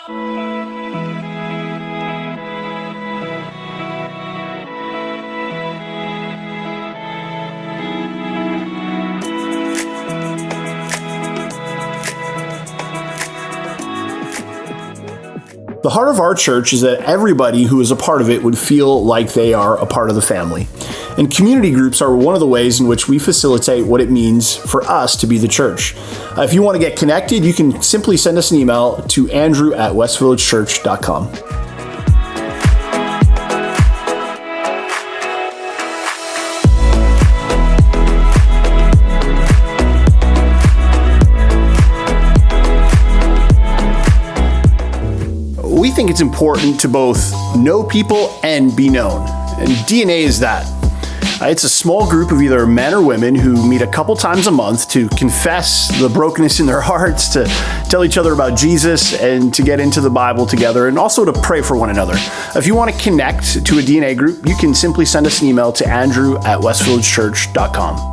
The heart of our church is that everybody who is a part of it would feel like they are a part of the family. And community groups are one of the ways in which we facilitate what it means for us to be the church. If you want to get connected, you can simply send us an email to andrew@westvillagechurch.com. We think it's important to both know people and be known. And DNA is that. It's a small group of either men or women who meet a couple times a month to confess the brokenness in their hearts, to tell each other about Jesus, and to get into the Bible together, and also to pray for one another. If you want to connect to a DNA group, you can simply send us an email to andrew@westvillagechurch.com.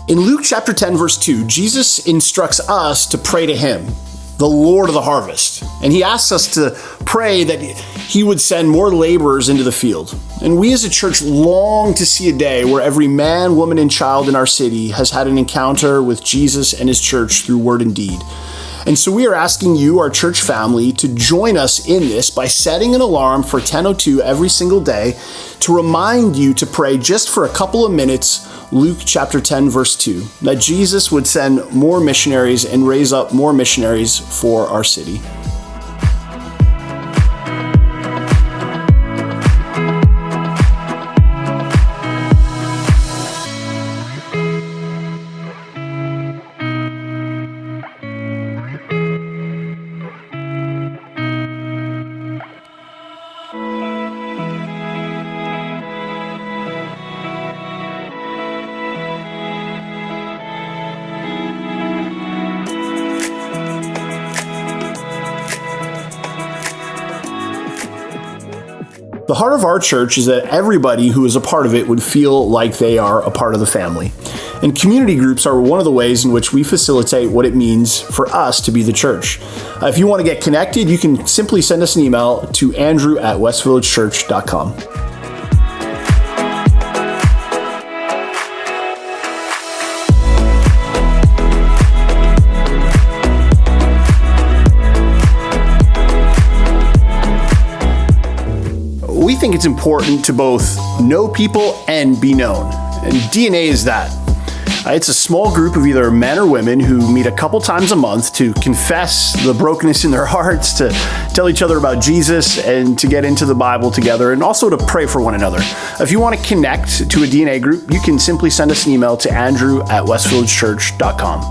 In Luke chapter 10, verse 2, Jesus instructs us to pray to him, the Lord of the harvest. And he asks us to pray that he would send more laborers into the field. And we as a church long to see a day where every man, woman, and child in our city has had an encounter with Jesus and his church through word and deed. And so we are asking you, our church family, to join us in this by setting an alarm for 10:02 every single day to remind you to pray just for a couple of minutes, Luke chapter 10, verse 2, that Jesus would send more missionaries and raise up more missionaries for our city. The heart of our church is that everybody who is a part of it would feel like they are a part of the family. And community groups are one of the ways in which we facilitate what it means for us to be the church. If you want to get connected, you can simply send us an email to andrew@westvillagechurch.com. We think it's important to both know people and be known. And DNA is that. It's a small group of either men or women who meet a couple times a month to confess the brokenness in their hearts, to tell each other about Jesus, and to get into the Bible together, and also to pray for one another. If you want to connect to a DNA group, you can simply send us an email to andrew@westvillagechurch.com.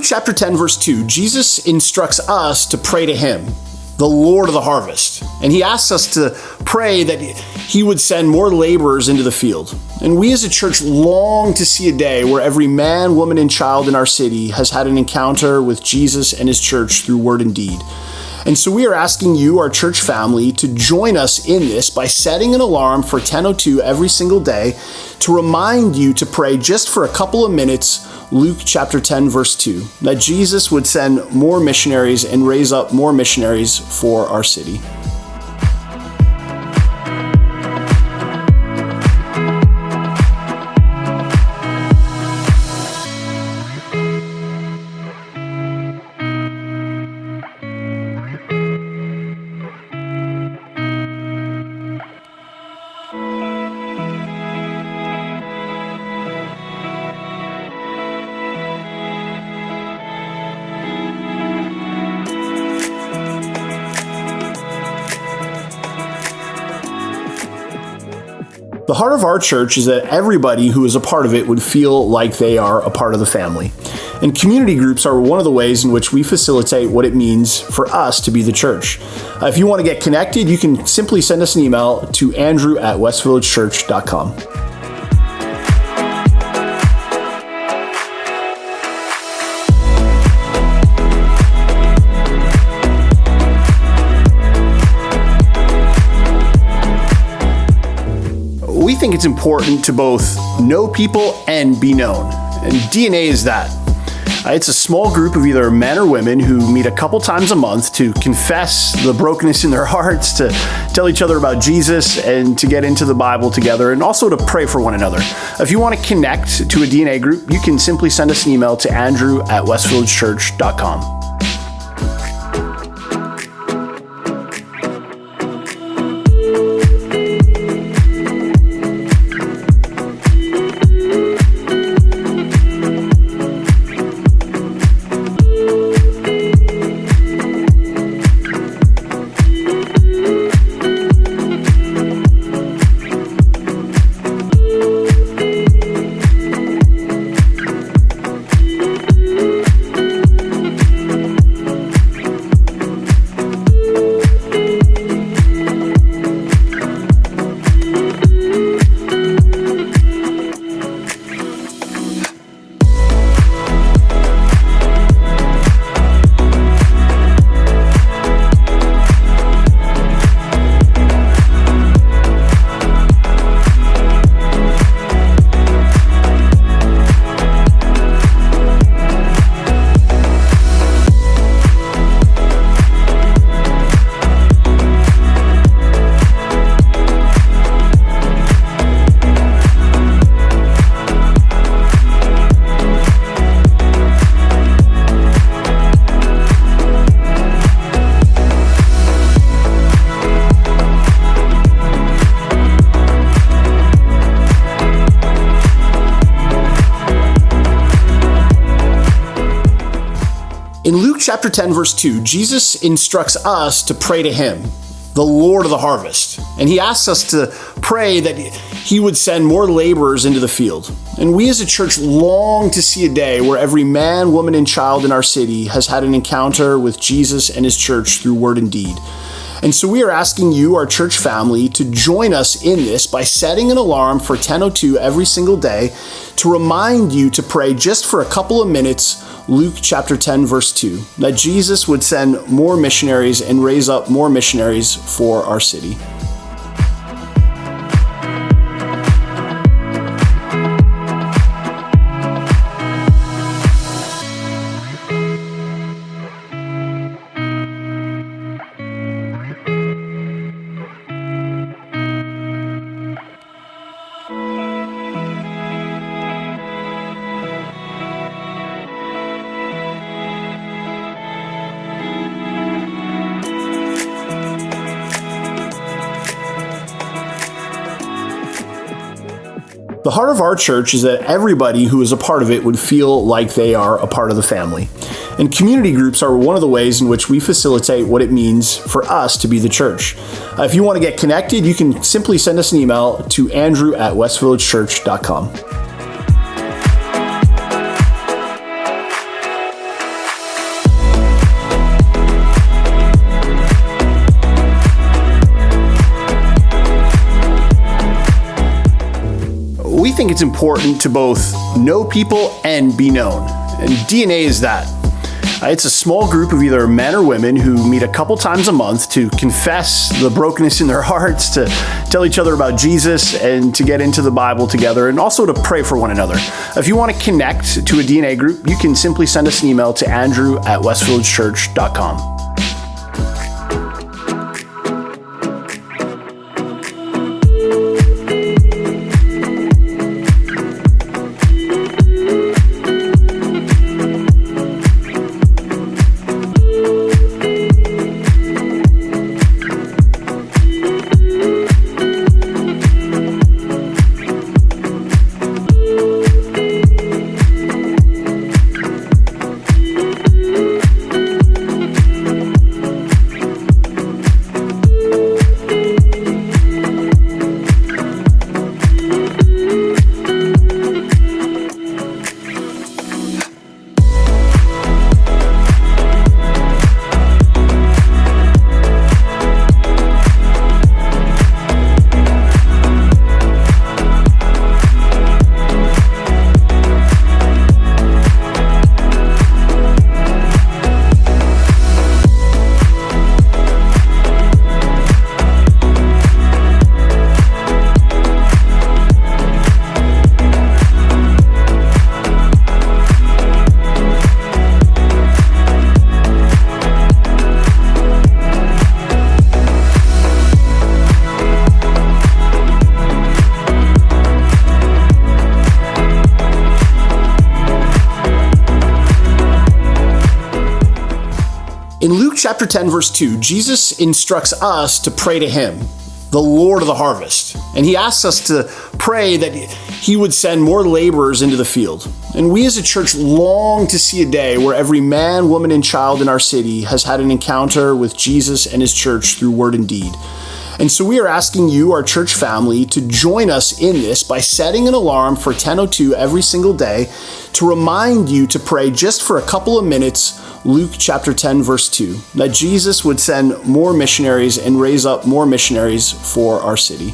chapter 10, verse 2, Jesus instructs us to pray to him, the Lord of the harvest. And he asks us to pray that he would send more laborers into the field. And we as a church long to see a day where every man, woman, and child in our city has had an encounter with Jesus and his church through word and deed. And so we are asking you, our church family, to join us in this by setting an alarm for 10:02 every single day to remind you to pray just for a couple of minutes, Luke chapter 10, verse 2, that Jesus would send more missionaries and raise up more missionaries for our city. The heart of our church is that everybody who is a part of it would feel like they are a part of the family. And community groups are one of the ways in which we facilitate what it means for us to be the church. If you want to get connected, you can simply send us an email to andrew@westvillagechurch.com. We think it's important to both know people and be known. And DNA is that. It's a small group of either men or women who meet a couple times a month to confess the brokenness in their hearts, to tell each other about Jesus, and to get into the Bible together, and also to pray for one another. If you want to connect to a DNA group, you can simply send us an email to andrew@westvillagechurch.com. In Luke chapter 10, verse 2, Jesus instructs us to pray to him, the Lord of the harvest. And he asks us to pray that he would send more laborers into the field. And we as a church long to see a day where every man, woman, and child in our city has had an encounter with Jesus and his church through word and deed. And so we are asking you, our church family, to join us in this by setting an alarm for 10:02 every single day to remind you to pray just for a couple of minutes, Luke chapter 10, verse 2, that Jesus would send more missionaries and raise up more missionaries for our city. The heart of our church is that everybody who is a part of it would feel like they are a part of the family. And community groups are one of the ways in which we facilitate what it means for us to be the church. If you want to get connected, you can simply send us an email to andrew@westvillagechurch.com. it's important to both know people and be known. And DNA is that. It's a small group of either men or women who meet a couple times a month to confess the brokenness in their hearts, to tell each other about Jesus, and to get into the Bible together, and also to pray for one another. If you want to connect to a DNA group, you can simply send us an email to andrew@westvillagechurch.com. In Luke chapter 10, verse 2, Jesus instructs us to pray to him, the Lord of the harvest. And he asks us to pray that he would send more laborers into the field. And we as a church long to see a day where every man, woman, and child in our city has had an encounter with Jesus and his church through word and deed. And so we are asking you, our church family, to join us in this by setting an alarm for 10:02 every single day to remind you to pray just for a couple of minutes, Luke chapter 10, verse 2, that Jesus would send more missionaries and raise up more missionaries for our city.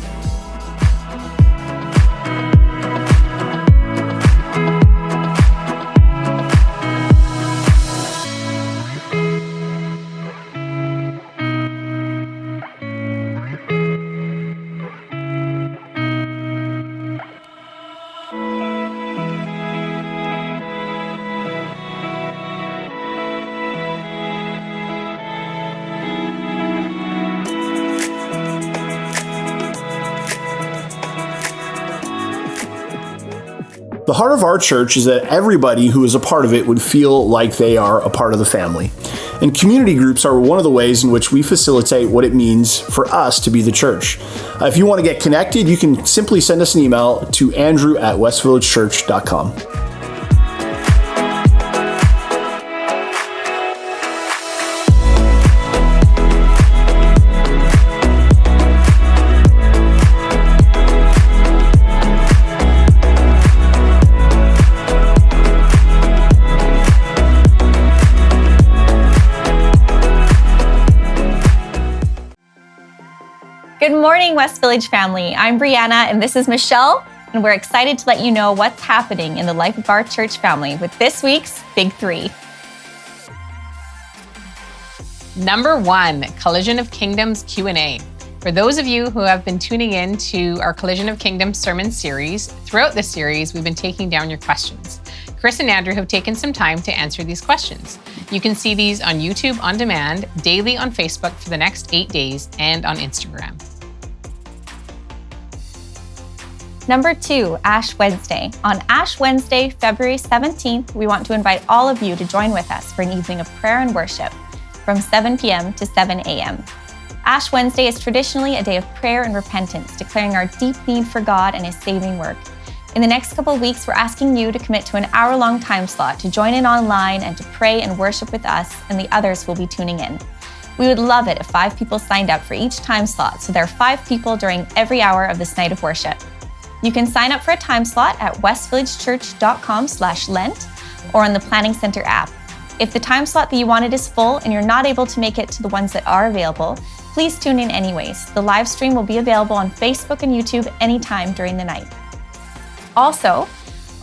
The heart of our church is that everybody who is a part of it would feel like they are a part of the family. And community groups are one of the ways in which we facilitate what it means for us to be the church. If you want to get connected, you can simply send us an email to andrew@westvillagechurch.com. Good morning, West Village family. I'm Brianna and this is Michelle, and we're excited to let you know what's happening in the life of our church family with this week's Big Three. Number 1, Collision of Kingdoms Q&A. For those of you who have been tuning in to our Collision of Kingdoms sermon series, throughout this series, we've been taking down your questions. Chris and Andrew have taken some time to answer these questions. You can see these on YouTube on demand, daily on Facebook for the next 8 days, and on Instagram. Number 2, Ash Wednesday. On Ash Wednesday, February 17th, we want to invite all of you to join with us for an evening of prayer and worship from 7 p.m. to 7 a.m. Ash Wednesday is traditionally a day of prayer and repentance, declaring our deep need for God and his saving work. In the next couple of weeks, we're asking you to commit to an hour-long time slot to join in online and to pray and worship with us and the others who will be tuning in. We would love it if 5 people signed up for each time slot, so there are 5 people during every hour of this night of worship. You can sign up for a time slot at westvillagechurch.com/Lent or on the Planning Center app. If the time slot that you wanted is full and you're not able to make it to the ones that are available, please tune in anyways. The live stream will be available on Facebook and YouTube anytime during the night. Also,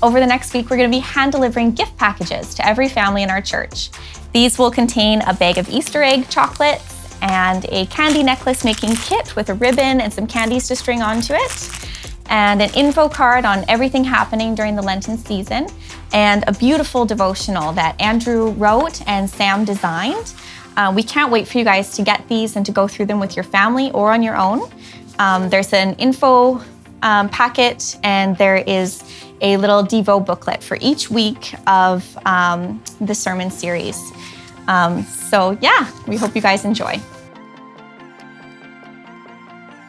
over the next week, we're going to be hand delivering gift packages to every family in our church. These will contain a bag of Easter egg chocolates and a candy necklace making kit with a ribbon and some candies to string onto it, and an info card on everything happening during the Lenten season, and a beautiful devotional that Andrew wrote and Sam designed. We can't wait for you guys to get these and to go through them with your family or on your own. There's an info packet, and there is a little Devo booklet for each week of the sermon series. So yeah, we hope you guys enjoy.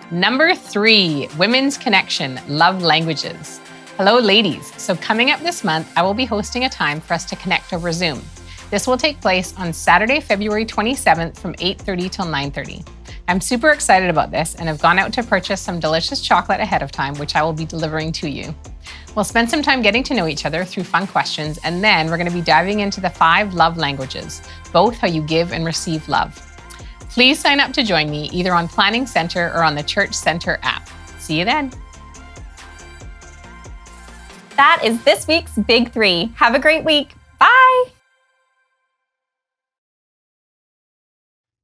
Number 3, Women's Connection, Love Languages. Hello, ladies. So coming up this month, I will be hosting a time for us to connect over Zoom. This will take place on Saturday, February 27th from 8:30 till 9:30. I'm super excited about this and have gone out to purchase some delicious chocolate ahead of time, which I will be delivering to you. We'll spend some time getting to know each other through fun questions, and then we're going to be diving into the 5 love languages, both how you give and receive love. Please sign up to join me either on Planning Center or on the Church Center app. See you then. That is this week's Big 3. Have a great week. Bye.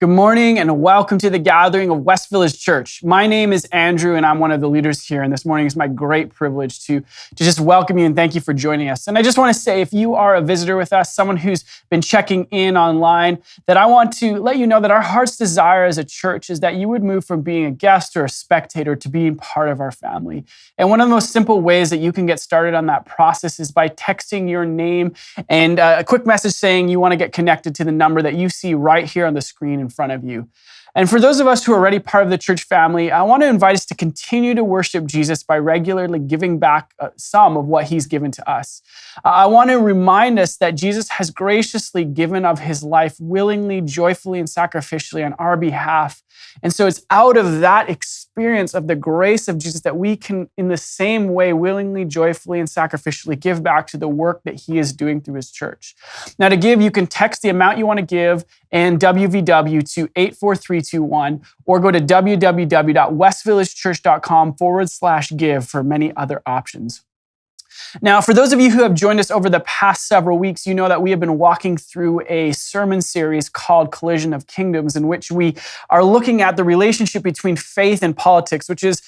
Good morning and welcome to the gathering of West Village Church. My name is Andrew and I'm one of the leaders here, and this morning is my great privilege to just welcome you and thank you for joining us. And I just want to say, if you are a visitor with us, someone who's been checking in online, that I want to let you know that our heart's desire as a church is that you would move from being a guest or a spectator to being part of our family. And one of the most simple ways that you can get started on that process is by texting your name and a quick message saying you want to get connected to the number that you see right here on the screen in front of you. And for those of us who are already part of the church family, I want to invite us to continue to worship Jesus by regularly giving back some of what he's given to us. I want to remind us that Jesus has graciously given of his life willingly, joyfully, and sacrificially on our behalf. And so it's out of that experience of the grace of Jesus that we can, in the same way, willingly, joyfully, and sacrificially give back to the work that he is doing through his church. Now, to give, you can text the amount you want to give and WVW to 84321, or go to www.westvillagechurch.com/give for many other options. Now, for those of you who have joined us over the past several weeks, you know that we have been walking through a sermon series called Collision of Kingdoms, in which we are looking at the relationship between faith and politics, which is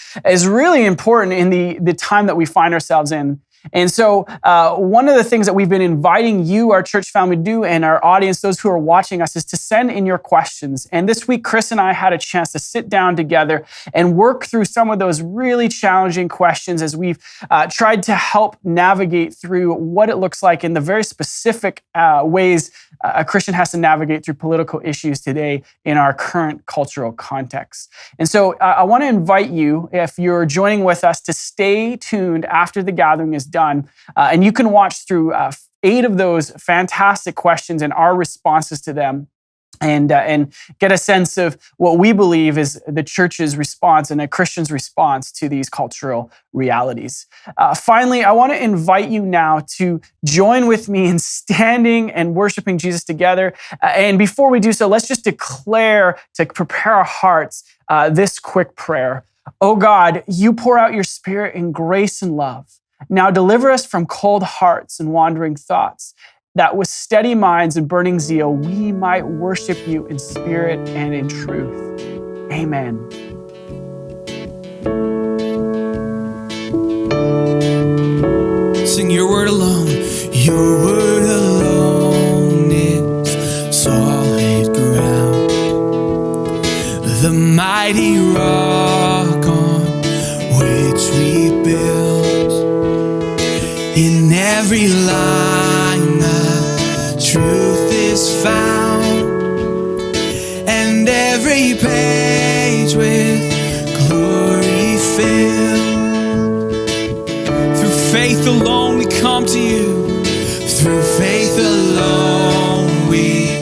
really important in the time that we find ourselves in. And so one of the things that we've been inviting you, our church family, to do, and our audience, those who are watching us, is to send in your questions. And this week, Chris and I had a chance to sit down together and work through some of those really challenging questions as we've tried to help navigate through what it looks like in the very specific ways a Christian has to navigate through political issues today in our current cultural context. And so I want to invite you, if you're joining with us, to stay tuned after the gathering is done. And you can watch through 8 of those fantastic questions and our responses to them, and get a sense of what we believe is the church's response and a Christian's response to these cultural realities. Finally, I want to invite you now to join with me in standing and worshiping Jesus together. And before we do so, let's just declare, to prepare our hearts, this quick prayer. Oh God, you pour out your Spirit in grace and love. Now deliver us from cold hearts and wandering thoughts, that with steady minds and burning zeal, we might worship you in spirit and in truth. Amen. Sing your word alone. Your word alone is solid ground. The mighty rock on which we build. In every line the truth is found, and every page with glory filled. Through faith alone we come to you. Through faith alone we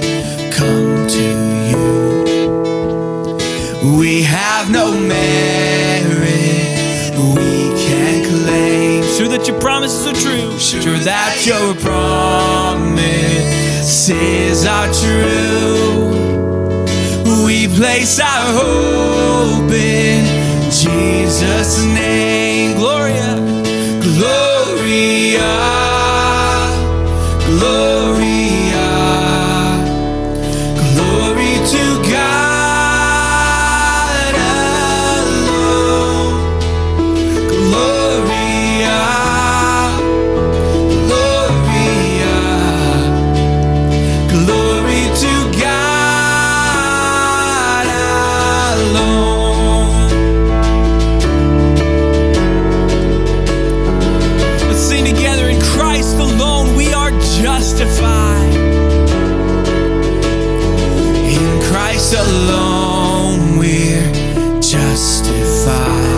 come to you. We have no merit we can claim. Sure that your promises are true. Sure that your promises are true. We place our hope in Jesus' name. Gloria, glory. Gloria, glory to God alone. Gloria, gloria, glory to God alone. Let's sing together. In Christ alone we are justified. In Christ alone we're justified.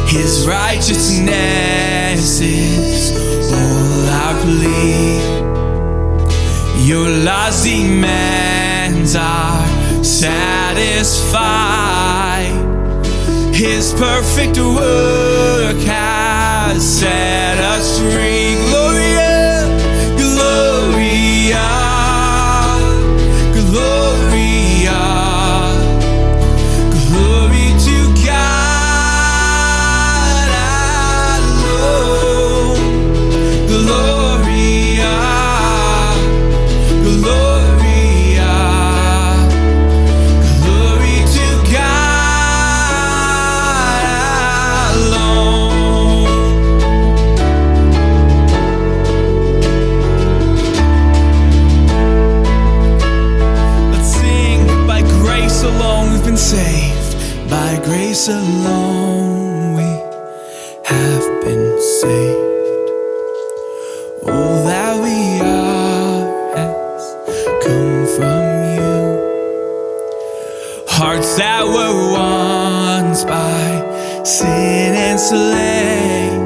His righteousness is all our plea. Your law's demands are satisfied. His perfect work has set us free. Gloria, gloria, gloria, glory to God alone. Gloria, gloria, glory to God alone. Let's sing. By grace alone we've been saved. By grace alone we have been saved. All that we are has come from you. Hearts that were once by sin enslaved,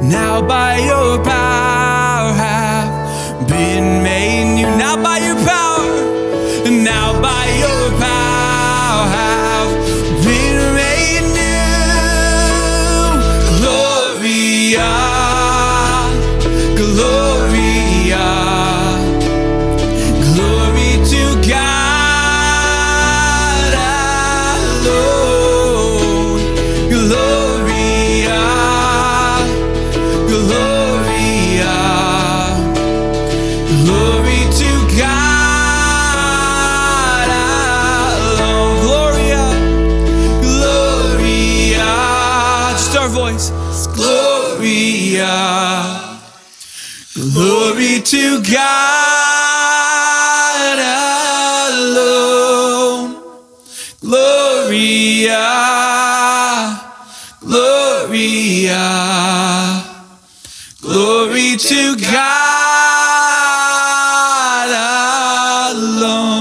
now by your power have been made new. Now by your power, now by your power have been made new. Gloria, gloria, glory to God alone. Gloria, gloria, glory to God alone. Gloria, gloria, just our voice. Gloria, glory to God alone. Gloria, gloria, glory to God alone.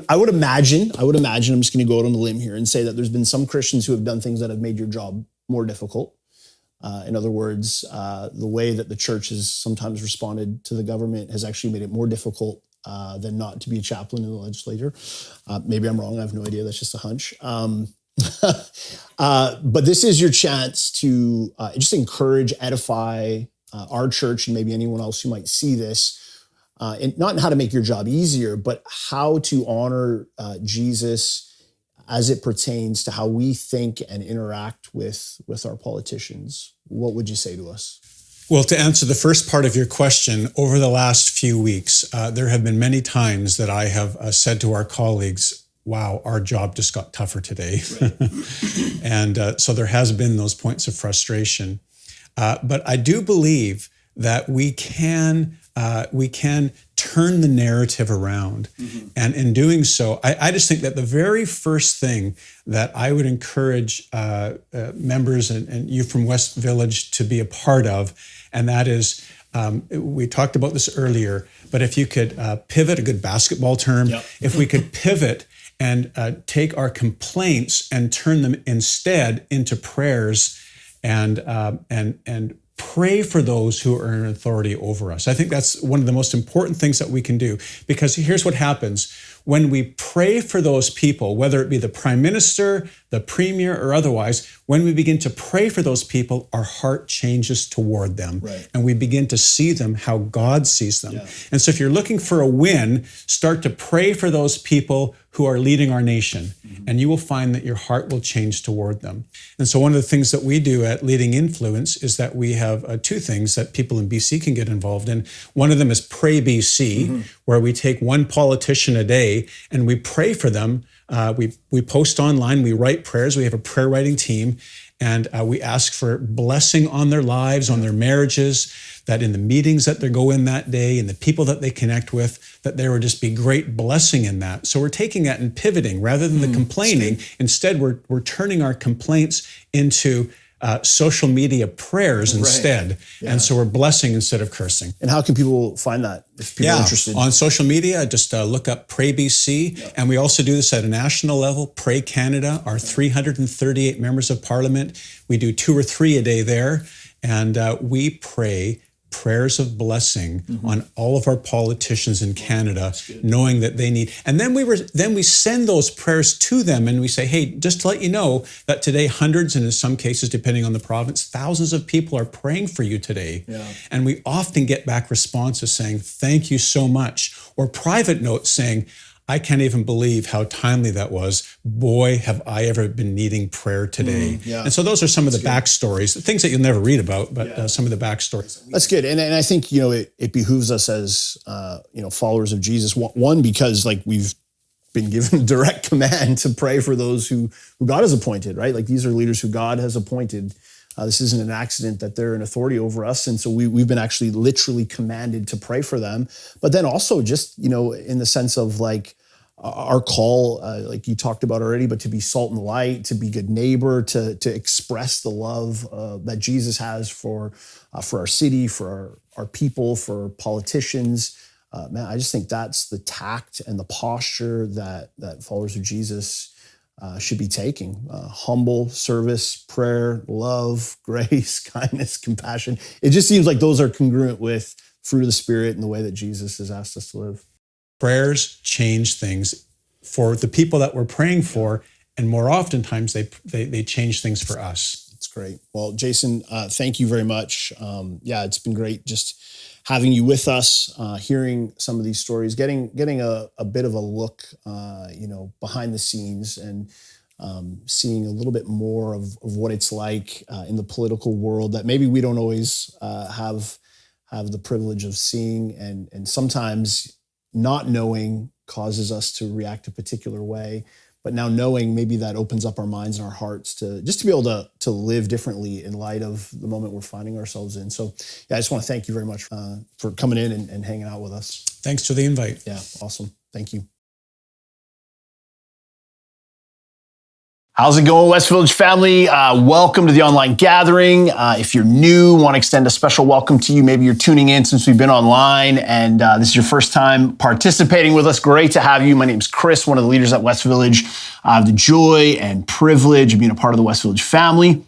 I would imagine, I'm just going to go out on a limb here and say that there's been some Christians who have done things that have made your job more difficult. In other words, the way that the church has sometimes responded to the government has actually made it more difficult than not to be a chaplain in the legislature. Maybe I'm wrong. I have no idea. That's just a hunch. But this is your chance to just encourage, edify our church and maybe anyone else who might see this. And not in how to make your job easier, but how to honor Jesus as it pertains to how we think and interact with our politicians. What would you say to us? Well, to answer the first part of your question, over the last few weeks, there have been many times that I have said to our colleagues, wow, our job just got tougher today. Right. And so there has been those points of frustration. But I do believe that we can turn the narrative around. Mm-hmm. And in doing so, I just think that the very first thing that I would encourage members and you from West Village to be a part of, and that is, we talked about this earlier, but if you could pivot, a good basketball term, yep. If we could pivot and take our complaints and turn them instead into prayers and pray for those who are in authority over us. I think that's one of the most important things that we can do, because here's what happens. when we pray for those people, whether it be the prime minister, the premier, or otherwise, when we begin to pray for those people, our heart changes toward them. Right. And we begin to see them how God sees them. Yeah. And so if you're looking for a win, start to pray for those people who are leading our nation, and you will find that your heart will change toward them. And so one of the things that we do at Leading Influence is that we have two things that people in BC can get involved in. One of them is Pray BC, where we take one politician a day and we pray for them. We post online, we write prayers, we have a prayer writing team, and we ask for blessing on their lives, on their marriages, that in the meetings that they go in that day and the people that they connect with, that there would just be great blessing in that. So we're taking that and pivoting rather than the complaining. Instead, we're turning our complaints into social media prayers instead. Yeah. And so we're blessing instead of cursing. And how can people find that if people are interested? On social media, just look up Pray BC. And we also do this at a national level. Pray Canada, our 338 members of parliament. We do 2 or 3 a day there. And we pray prayers of blessing on all of our politicians in Canada, knowing that they need. And then we send those prayers to them and we say, hey, just to let you know that today hundreds, and in some cases, depending on the province, thousands of people are praying for you today. Yeah. And we often get back responses saying, thank you so much, or private notes saying, I can't even believe how timely that was. Boy, have I ever been needing prayer today. And so those are some of the backstories, things that you'll never read about, but some of the backstories. That's good. And I think, it behooves us as, followers of Jesus. One, because like we've been given direct command to pray for those who God has appointed, right? Like these are leaders who God has appointed. This isn't an accident that they're an authority over us. And so we've been actually literally commanded to pray for them. But then also just, in the sense of like our call, like you talked about already, but to be salt and light, to be good neighbor, to express the love that Jesus has for our city, for our people, for politicians. Man, I just think that's the tact and the posture that followers of Jesus should be taking. Humble service, prayer, love, grace, kindness, compassion. It just seems like those are congruent with fruit of the Spirit and the way that Jesus has asked us to live. Prayers change things for the people that we're praying for, and more oftentimes they change things for us. That's great. Well, Jason, thank you very much. It's been great just having you with us, hearing some of these stories, getting a bit of a look, behind the scenes, and seeing a little bit more of what it's like in the political world that maybe we don't always have the privilege of seeing, and sometimes not knowing causes us to react a particular way. But now knowing, maybe that opens up our minds and our hearts to be able to live differently in light of the moment we're finding ourselves in. So I just want to thank you very much for coming in and hanging out with us. Thanks for the invite. Yeah, awesome. Thank you. How's it going, West Village family? Welcome to the online gathering. If you're new, want to extend a special welcome to you. Maybe you're tuning in since we've been online and this is your first time participating with us. Great to have you. My name's Chris, one of the leaders at West Village. I have the joy and privilege of being a part of the West Village family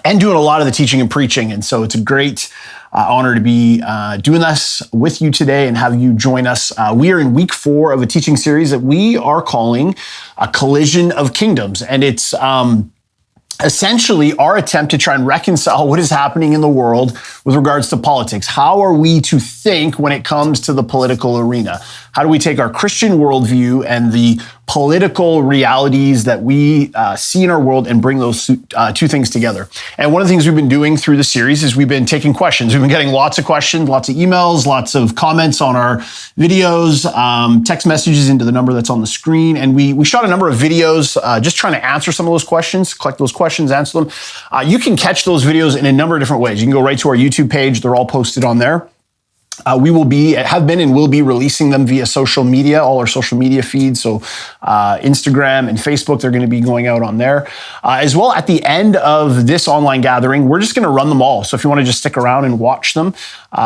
and doing a lot of the teaching and preaching. And so it's a great honor to be doing this with you today and have you join us. We are in week 4 of a teaching series that we are calling A Collision of Kingdoms. And it's essentially our attempt to try and reconcile what is happening in the world with regards to politics. How are we to think when it comes to the political arena? How do we take our Christian worldview and the political realities that we see in our world and bring those two things together? And one of the things we've been doing through the series is we've been taking questions. We've been getting lots of questions, lots of emails, lots of comments on our videos, text messages into the number that's on the screen. And we shot a number of videos just trying to answer some of those questions, collect those questions, answer them. You can catch those videos in a number of different ways. You can go right to our YouTube page. They're all posted on there. We have been and will be releasing them via social media, all our social media feeds. So Instagram and Facebook, they're going to be going out on there. As well, at the end of this online gathering, we're just going to run them all. So if you want to just stick around and watch them,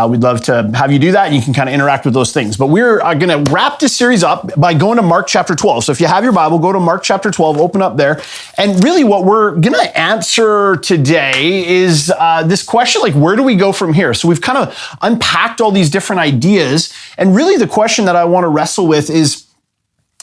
we'd love to have you do that. You can kind of interact with those things. But we're going to wrap this series up by going to Mark chapter 12. So if you have your Bible, go to Mark chapter 12, open up there. And really what we're going to answer today is this question, like, where do we go from here? So we've kind of unpacked all these different ideas. And really the question that I want to wrestle with is,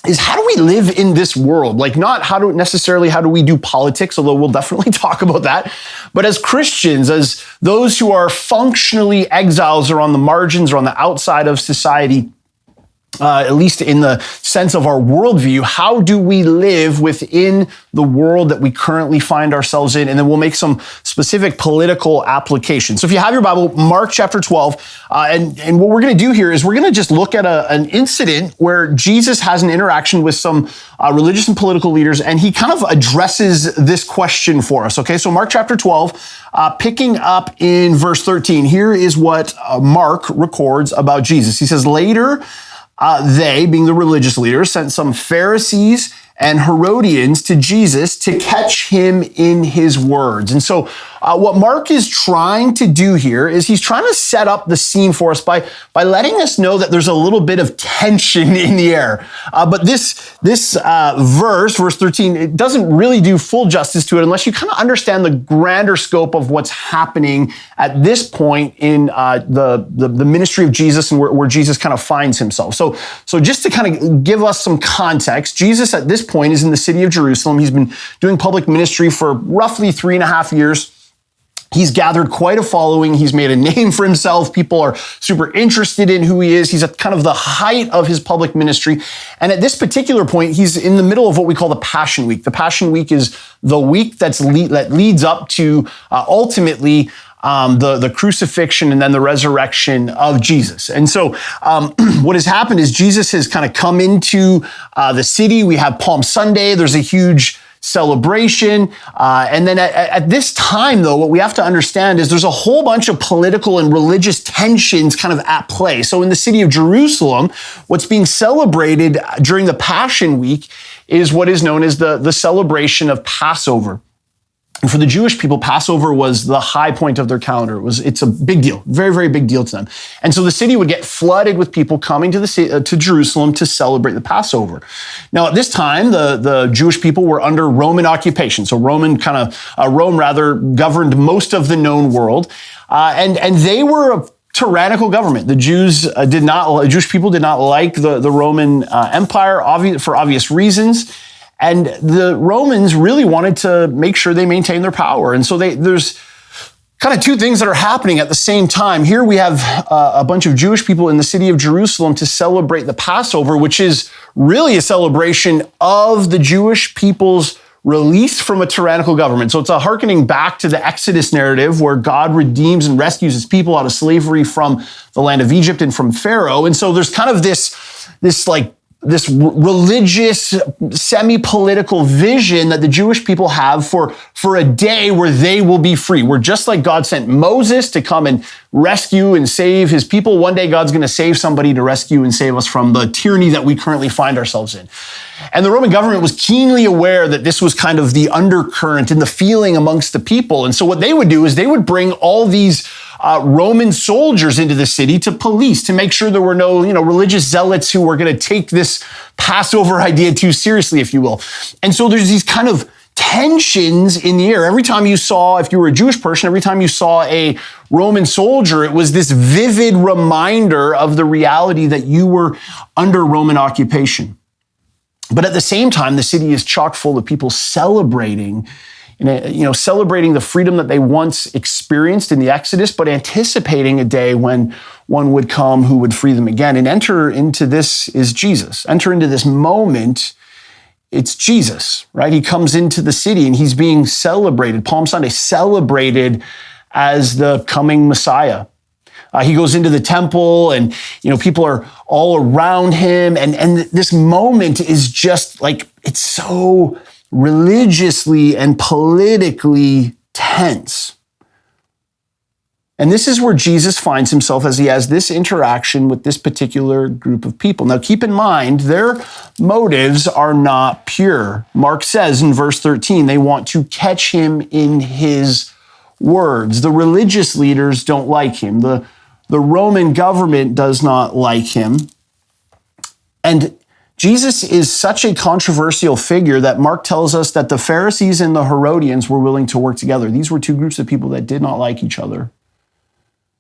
is how do we live in this world? Like not how do we do politics, although we'll definitely talk about that. But as Christians, as those who are functionally exiles or on the margins or on the outside of society, at least in the sense of our worldview, how do we live within the world that we currently find ourselves in? And then we'll make some specific political applications. So if you have your Bible, Mark chapter 12, and what we're going to do here is we're going to just look at an incident where Jesus has an interaction with some religious and political leaders, and he kind of addresses this question for us. Okay, so Mark chapter 12, picking up in verse 13, here is what Mark records about Jesus. He says, later, they, being the religious leaders, sent some Pharisees and Herodians to Jesus to catch him in his words. And so what Mark is trying to do here is he's trying to set up the scene for us by letting us know that there's a little bit of tension in the air. But this verse 13, it doesn't really do full justice to it unless you kind of understand the grander scope of what's happening at this point in the ministry of Jesus and where Jesus kind of finds himself. So just to kind of give us some context, Jesus at this point is in the city of Jerusalem. He's been doing public ministry for roughly 3.5 years. He's gathered quite a following. He's made a name for himself. People are super interested in who he is. He's at kind of the height of his public ministry. And at this particular point, he's in the middle of what we call the Passion Week. The Passion Week is the week that leads up to ultimately the crucifixion and then the resurrection of Jesus. And so what has happened is Jesus has kind of come into the city. We have Palm Sunday. There's a huge celebration. And then at this time, though, what we have to understand is there's a whole bunch of political and religious tensions kind of at play. So in the city of Jerusalem, what's being celebrated during the Passion Week is what is known as the celebration of Passover. And for the Jewish people, Passover was the high point of their calendar. It's a big deal, very, very big deal to them. And so the city would get flooded with people coming to Jerusalem to celebrate the Passover. Now, at this time, the Jewish people were under Roman occupation. So Rome governed most of the known world. And they were a tyrannical government. The Jewish people did not like the Roman Empire for obvious reasons. And the Romans really wanted to make sure they maintained their power. And so there's kind of two things that are happening at the same time. Here we have a bunch of Jewish people in the city of Jerusalem to celebrate the Passover, which is really a celebration of the Jewish people's release from a tyrannical government. So it's a hearkening back to the Exodus narrative where God redeems and rescues his people out of slavery from the land of Egypt and from Pharaoh. And so there's kind of this religious, semi-political vision that the Jewish people have for a day where they will be free. Where just like God sent Moses to come and rescue and save his people, one day God's going to save somebody to rescue and save us from the tyranny that we currently find ourselves in. And the Roman government was keenly aware that this was kind of the undercurrent and the feeling amongst the people. And so what they would do is they would bring all these Roman soldiers into the city to police, to make sure there were no, religious zealots who were going to take this Passover idea too seriously, if you will. And so there's these kind of tensions in the air. If you were a Jewish person, every time you saw a Roman soldier, it was this vivid reminder of the reality that you were under Roman occupation. But at the same time, the city is chock full of people celebrating the freedom that they once experienced in the Exodus, but anticipating a day when one would come who would free them again. And enter into this is Jesus. Enter into this moment, it's Jesus, right? He comes into the city and he's being celebrated, Palm Sunday, celebrated as the coming Messiah. He goes into the temple and, people are all around him. And this moment is just like, it's so religiously and politically tense. And this is where Jesus finds himself as he has this interaction with this particular group of people. Now, keep in mind, their motives are not pure. Mark says in verse 13, they want to catch him in his words. The religious leaders don't like him. The Roman government does not like him. And Jesus is such a controversial figure that Mark tells us that the Pharisees and the Herodians were willing to work together. These were two groups of people that did not like each other.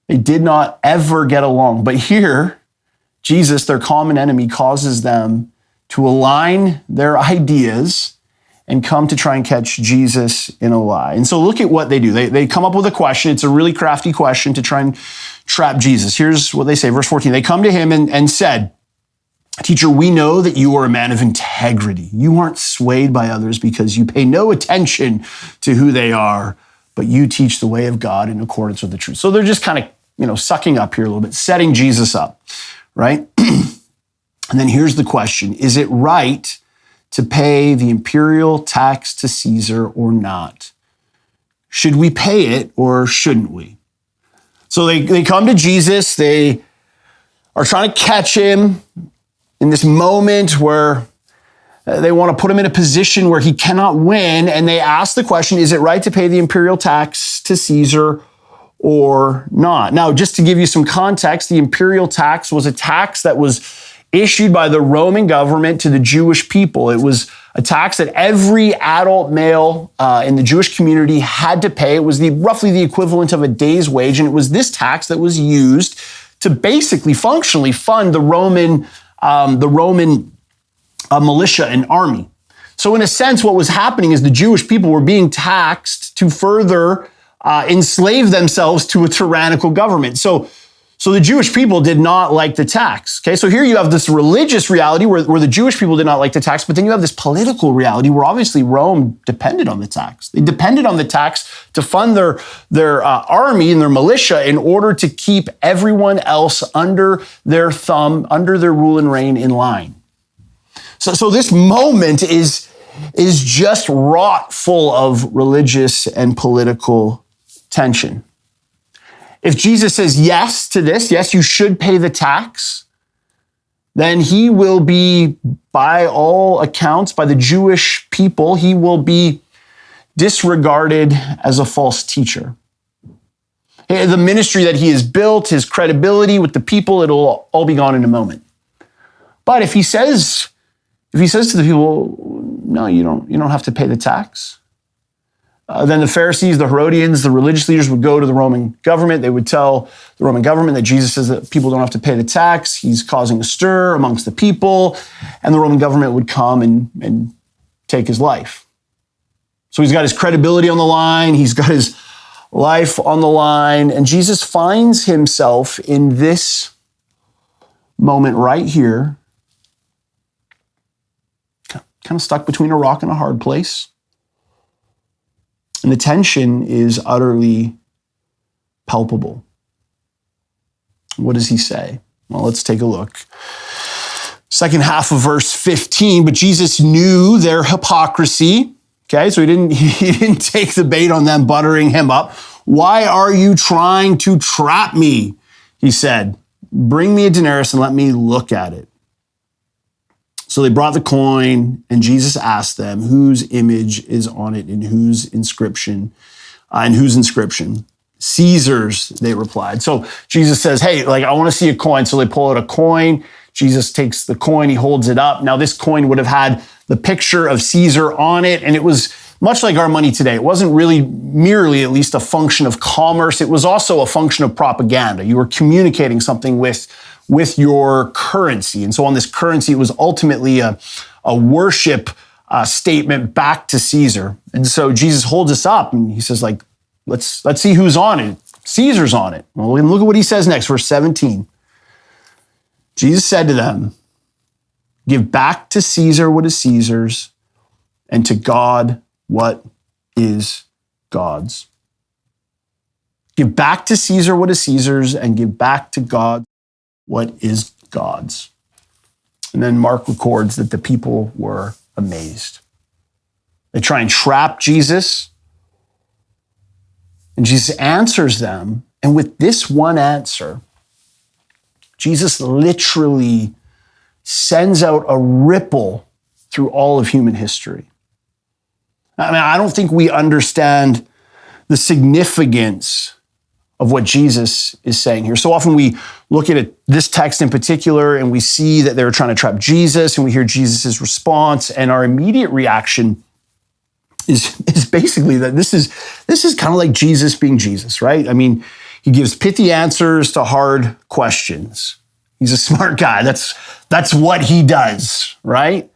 They did not ever get along. But here, Jesus, their common enemy, causes them to align their ideas and come to try and catch Jesus in a lie. And so look at what they do. They come up with a question. It's a really crafty question to try and trap Jesus. Here's what they say, verse 14. They come to him and said, "Teacher, we know that you are a man of integrity. You aren't swayed by others because you pay no attention to who they are, but you teach the way of God in accordance with the truth." So they're just kind of, sucking up here a little bit, setting Jesus up, right? And then here's the question. Is it right to pay the imperial tax to Caesar or not? Should we pay it or shouldn't we? So they come to Jesus. They are trying to catch him in this moment where they want to put him in a position where he cannot win. And they ask the question, is it right to pay the imperial tax to Caesar or not? Now, just to give you some context, the imperial tax was a tax that was issued by the Roman government to the Jewish people. It was a tax that every adult male in the Jewish community had to pay. It was roughly the equivalent of a day's wage. And it was this tax that was used to basically functionally fund the Roman militia and army. So in a sense, what was happening is the Jewish people were being taxed to further enslave themselves to a tyrannical government. So the Jewish people did not like the tax. Okay, so here you have this religious reality where the Jewish people did not like the tax, but then you have this political reality where obviously Rome depended on the tax. They depended on the tax to fund their army and their militia in order to keep everyone else under their thumb, under their rule and reign in line. So this moment is just wrought full of religious and political tension. If Jesus says yes to this, yes, you should pay the tax, then he will be, by all accounts, by the Jewish people, he will be disregarded as a false teacher. The ministry that he has built, his credibility with the people, it'll all be gone in a moment. But if he says to the people, no, you don't have to pay the tax, then the Pharisees, the Herodians, the religious leaders would go to the Roman government. They would tell the Roman government that Jesus says that people don't have to pay the tax. He's causing a stir amongst the people. And the Roman government would come and take his life. So he's got his credibility on the line. He's got his life on the line. And Jesus finds himself in this moment right here, kind of stuck between a rock and a hard place. And the tension is utterly palpable. What does he say? Well, let's take a look. Second half of verse 15, but Jesus knew their hypocrisy. Okay, so he didn't take the bait on them buttering him up. "Why are you trying to trap me?" he said. "Bring me a denarius and let me look at it." So they brought the coin, and Jesus asked them, whose image is on it and whose inscription? "Caesar's," they replied. So Jesus says, "Hey, I want to see a coin." So they pull out a coin. Jesus takes the coin, he holds it up. Now this coin would have had the picture of Caesar on it, and it was much like our money today. It wasn't really merely at least a function of commerce. It was also a function of propaganda. You were communicating something with your currency. And so on this currency, it was ultimately a worship statement back to Caesar. And so Jesus holds this up and he says, let's see who's on it. Caesar's on it. Well, look at what he says next, verse 17. Jesus said to them, "Give back to Caesar what is Caesar's, and to God what is God's." Give back to Caesar what is Caesar's, and give back to God what is God's. And then Mark records that the people were amazed. They try and trap Jesus, and Jesus answers them. And with this one answer, Jesus literally sends out a ripple through all of human history. I don't think we understand the significance of what Jesus is saying here. So often we look at this text in particular and we see that they're trying to trap Jesus, and we hear Jesus' response, and our immediate reaction is basically that this is kind of like Jesus being Jesus, right? I mean, he gives pithy answers to hard questions. He's a smart guy. That's what he does, right?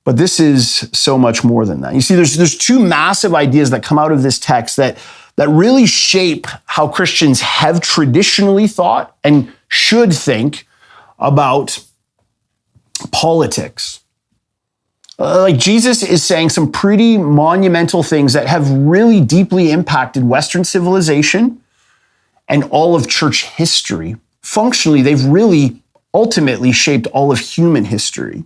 But this is so much more than that. You see, there's two massive ideas that come out of this text that really shape how Christians have traditionally thought and should think about politics. Like Jesus is saying some pretty monumental things that have really deeply impacted Western civilization and all of church history. Functionally, they've really ultimately shaped all of human history.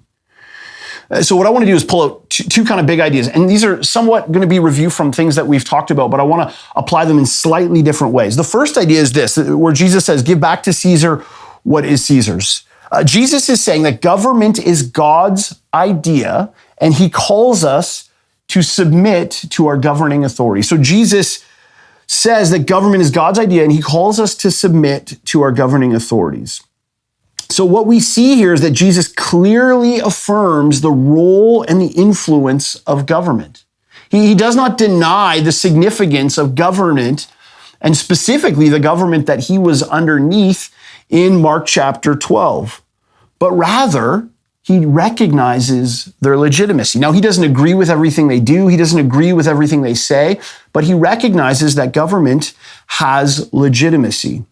So what I want to do is pull out two kind of big ideas. And these are somewhat going to be review from things that we've talked about, but I want to apply them in slightly different ways. The first idea is this, where Jesus says, give back to Caesar what is Caesar's. Jesus is saying that government is God's idea, and he calls us to submit to our governing authority. So Jesus says that government is God's idea, and he calls us to submit to our governing authorities. So what we see here is that Jesus clearly affirms the role and the influence of government. He does not deny the significance of government, and specifically the government that he was underneath in Mark chapter 12. But rather, he recognizes their legitimacy. Now, he doesn't agree with everything they do. He doesn't agree with everything they say, but he recognizes that government has legitimacy.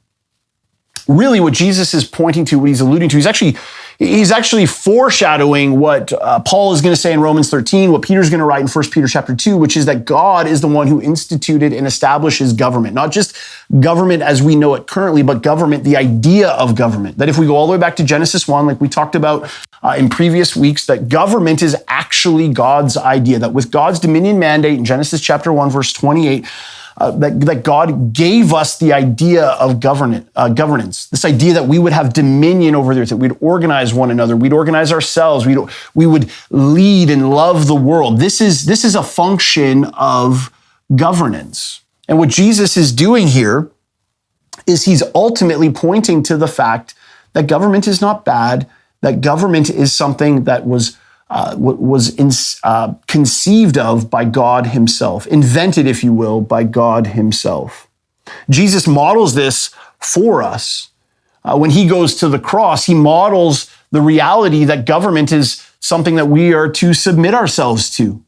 Really, what Jesus is pointing to, what he's alluding to, he's actually foreshadowing what Paul is going to say in Romans 13, what Peter's going to write in 1 Peter chapter 2, which is that God is the one who instituted and establishes government. Not just government as we know it currently, but government, the idea of government. That if we go all the way back to Genesis 1, like we talked about in previous weeks, that government is actually God's idea. That with God's dominion mandate in Genesis chapter 1, verse 28, that God gave us the idea of governance, this idea that we would have dominion over the earth, that we'd organize one another, we'd organize ourselves, we would lead and love the world. This is a function of governance. And what Jesus is doing here is he's ultimately pointing to the fact that government is not bad, that government is something that was conceived of by God himself, invented, if you will, by God himself. Jesus models this for us. When he goes to the cross, he models the reality that government is something that we are to submit ourselves to.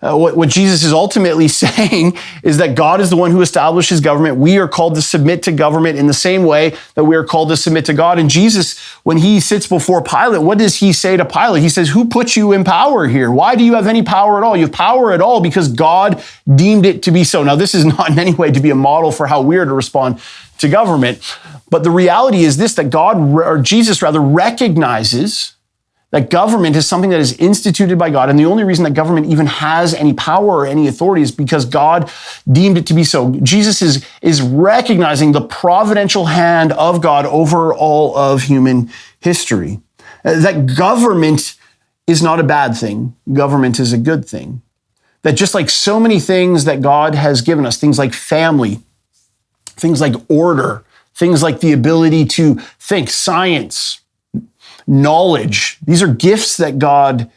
What Jesus is ultimately saying is that God is the one who establishes government. We are called to submit to government in the same way that we are called to submit to God. And Jesus, when he sits before Pilate, what does he say to Pilate? He says, who put you in power here? Why do you have any power at all? You have power at all because God deemed it to be so. Now, this is not in any way to be a model for how we are to respond to government. But the reality is this, that Jesus recognizes that government is something that is instituted by God. And the only reason that government even has any power or any authority is because God deemed it to be so. Jesus is recognizing the providential hand of God over all of human history. That government is not a bad thing. Government is a good thing. That just like so many things that God has given us, things like family, things like order, things like the ability to think, science, knowledge. These are gifts that God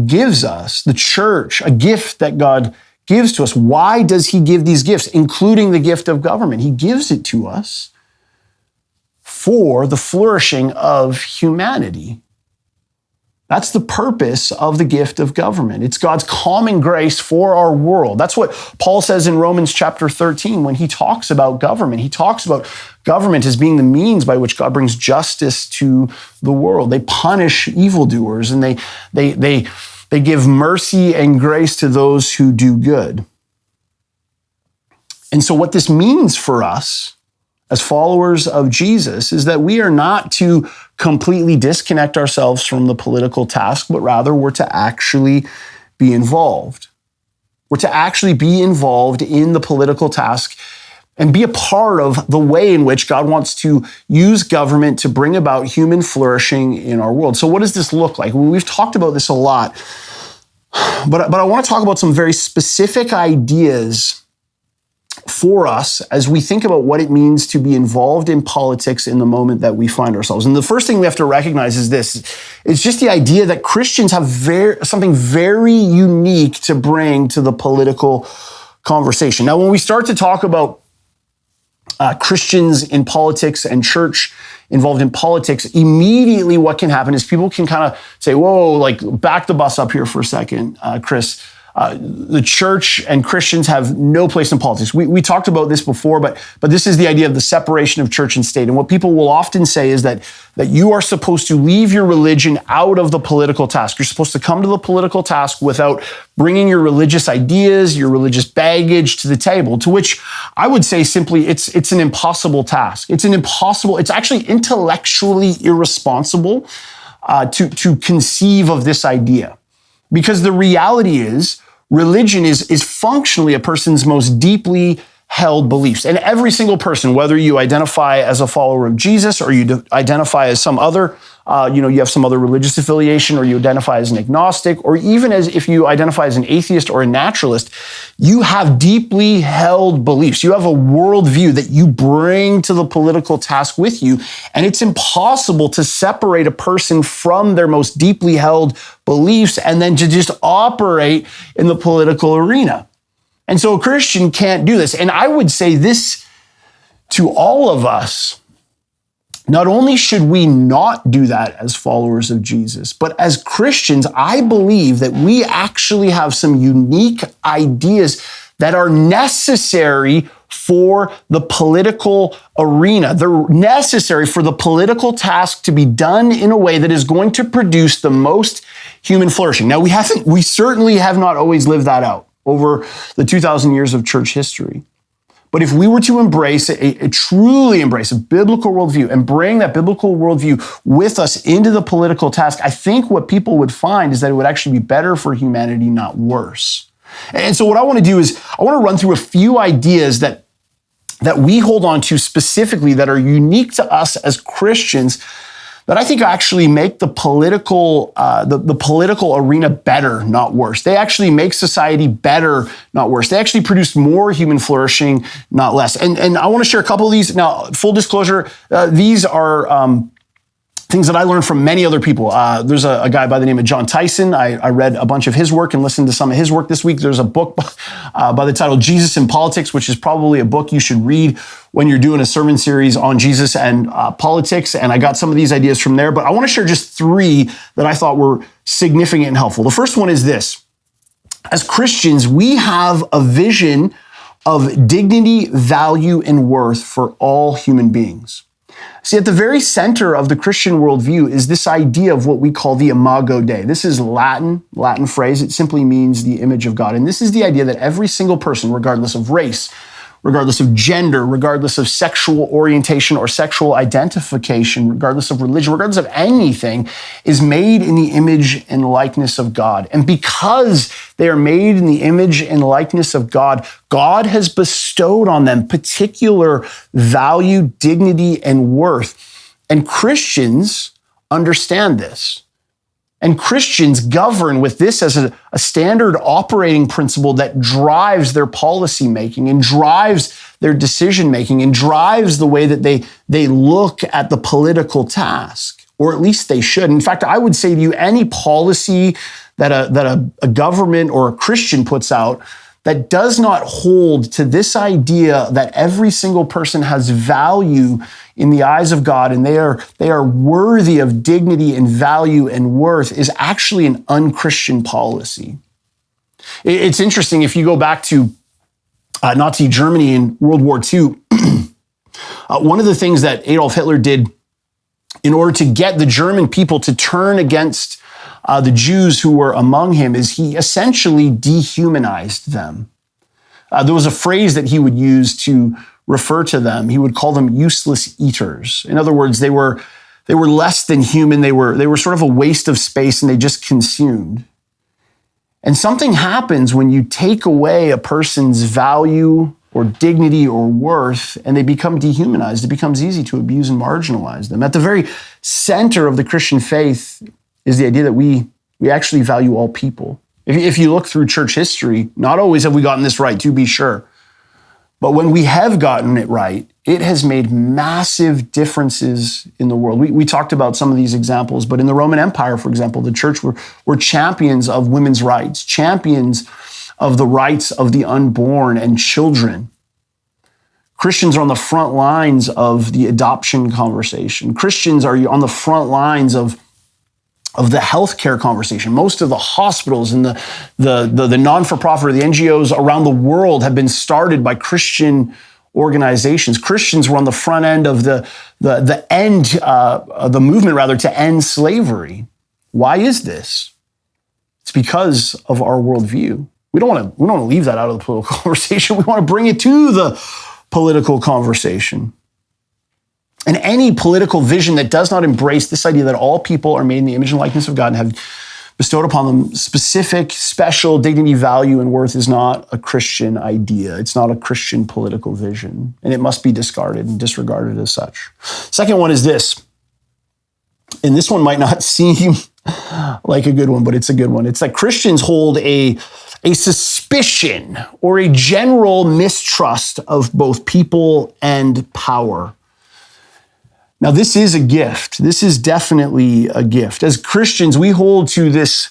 gives us. The church, a gift that God gives to us. Why does he give these gifts, including the gift of government? He gives it to us for the flourishing of humanity. That's the purpose of the gift of government. It's God's common grace for our world. That's what Paul says in Romans chapter 13 when he talks about government. He talks about government as being the means by which God brings justice to the world. They punish evildoers and they give mercy and grace to those who do good. And so what this means for us as followers of Jesus is that we are not to completely disconnect ourselves from the political task, but rather we're to actually be involved. We're to actually be involved in the political task and be a part of the way in which God wants to use government to bring about human flourishing in our world. So what does this look like? Well, we've talked about this a lot, but I want to talk about some very specific ideas for us as we think about what it means to be involved in politics in the moment that we find ourselves. And the first thing we have to recognize is this. It's just the idea that Christians have something very unique to bring to the political conversation. Now, when we start to talk about Christians in politics and church involved in politics, immediately what can happen is people can kind of say, whoa, like back the bus up here for a second, Chris. The church and Christians have no place in politics. We talked about this before, but this is the idea of the separation of church and state. And what people will often say is that you are supposed to leave your religion out of the political task. You're supposed to come to the political task without bringing your religious ideas, your religious baggage to the table, to which I would say simply it's an impossible task. It's actually intellectually irresponsible to conceive of this idea. Because the reality is, religion is functionally a person's most deeply held beliefs. And every single person, whether you identify as a follower of Jesus or you identify as some other, you have some other religious affiliation, or you identify as an agnostic, or even as if you identify as an atheist or a naturalist, you have deeply held beliefs. You have a worldview that you bring to the political task with you. And it's impossible to separate a person from their most deeply held beliefs and then to just operate in the political arena. And so a Christian can't do this. And I would say this to all of us: not only should we not do that as followers of Jesus, but as Christians, I believe that we actually have some unique ideas that are necessary for the political arena. They're necessary for the political task to be done in a way that is going to produce the most human flourishing. Now, we certainly have not always lived that out over the 2,000 years of church history. But if we were to truly embrace a biblical worldview and bring that biblical worldview with us into the political task, I think what people would find is that it would actually be better for humanity, not worse. And so what I want to do is I want to run through a few ideas that we hold on to specifically that are unique to us as Christians, that I think actually make the political arena better, not worse. They actually make society better, not worse. They actually produce more human flourishing, not less. And I want to share a couple of these. Now, full disclosure, these are things that I learned from many other people. There's a guy by the name of John Tyson. I read a bunch of his work and listened to some of his work this week. There's a book by the title Jesus in Politics, which is probably a book you should read when you're doing a sermon series on Jesus and politics. And I got some of these ideas from there, but I want to share just three that I thought were significant and helpful. The first one is this: as Christians, we have a vision of dignity, value, and worth for all human beings. See, at the very center of the Christian worldview is this idea of what we call the imago Dei. This is Latin phrase. It simply means the image of God. And this is the idea that every single person, regardless of race, regardless of gender, regardless of sexual orientation or sexual identification, regardless of religion, regardless of anything, is made in the image and likeness of God. And because they are made in the image and likeness of God, God has bestowed on them particular value, dignity, and worth. And Christians understand this. And Christians govern with this as a standard operating principle that drives their policy making and drives their decision making and drives the way that they look at the political task, or at least they should. In fact, I would say to you, any policy that a government or a Christian puts out that does not hold to this idea that every single person has value in the eyes of God and they are worthy of dignity and value and worth is actually an unchristian policy. It's interesting, if you go back to Nazi Germany in World War II, one of the things that Adolf Hitler did in order to get the German people to turn against the Jews who were among him is he essentially dehumanized them. There was a phrase that he would use to refer to them. He would call them useless eaters. In other words, they were less than human. They were sort of a waste of space and they just consumed. And something happens when you take away a person's value or dignity or worth and they become dehumanized. It becomes easy to abuse and marginalize them. At the very center of the Christian faith is the idea that we actually value all people. If you look through church history, not always have we gotten this right, to be sure. But when we have gotten it right, it has made massive differences in the world. We talked about some of these examples, but in the Roman Empire, for example, the church were champions of women's rights, champions of the rights of the unborn and children. Christians are on the front lines of the adoption conversation. Christians are on the front lines of the healthcare conversation. Most of the hospitals and the non-for-profit or the NGOs around the world have been started by Christian organizations. Christians were on the front end of the movement rather to end slavery. Why is this? It's because of our worldview. We don't want to leave that out of the political conversation. We want to bring it to the political conversation. And any political vision that does not embrace this idea that all people are made in the image and likeness of God and have bestowed upon them specific, special dignity, value, and worth is not a Christian idea. It's not a Christian political vision, and it must be discarded and disregarded as such. Second one is this, and this one might not seem like a good one, but it's a good one. It's that Christians hold a suspicion or a general mistrust of both people and power. Now, this is a gift. This is definitely a gift. As Christians, we hold to this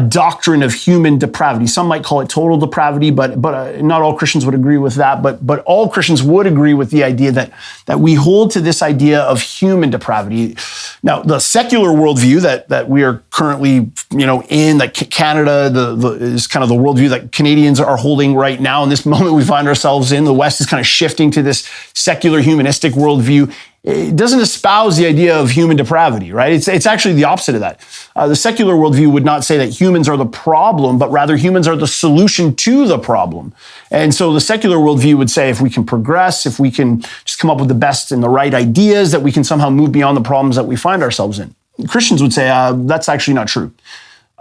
doctrine of human depravity. Some might call it total depravity, but not all Christians would agree with that. But all Christians would agree with the idea that we hold to this idea of human depravity. Now, the secular worldview that we are currently, in, that Canada is kind of the worldview that Canadians are holding right now. In this moment we find ourselves in, the West is kind of shifting to this secular humanistic worldview. It doesn't espouse the idea of human depravity, right? It's actually the opposite of that. The secular worldview would not say that humans are the problem, but rather humans are the solution to the problem. And so the secular worldview would say if we can progress, if we can just come up with the best and the right ideas, that we can somehow move beyond the problems that we find ourselves in. Christians would say that's actually not true.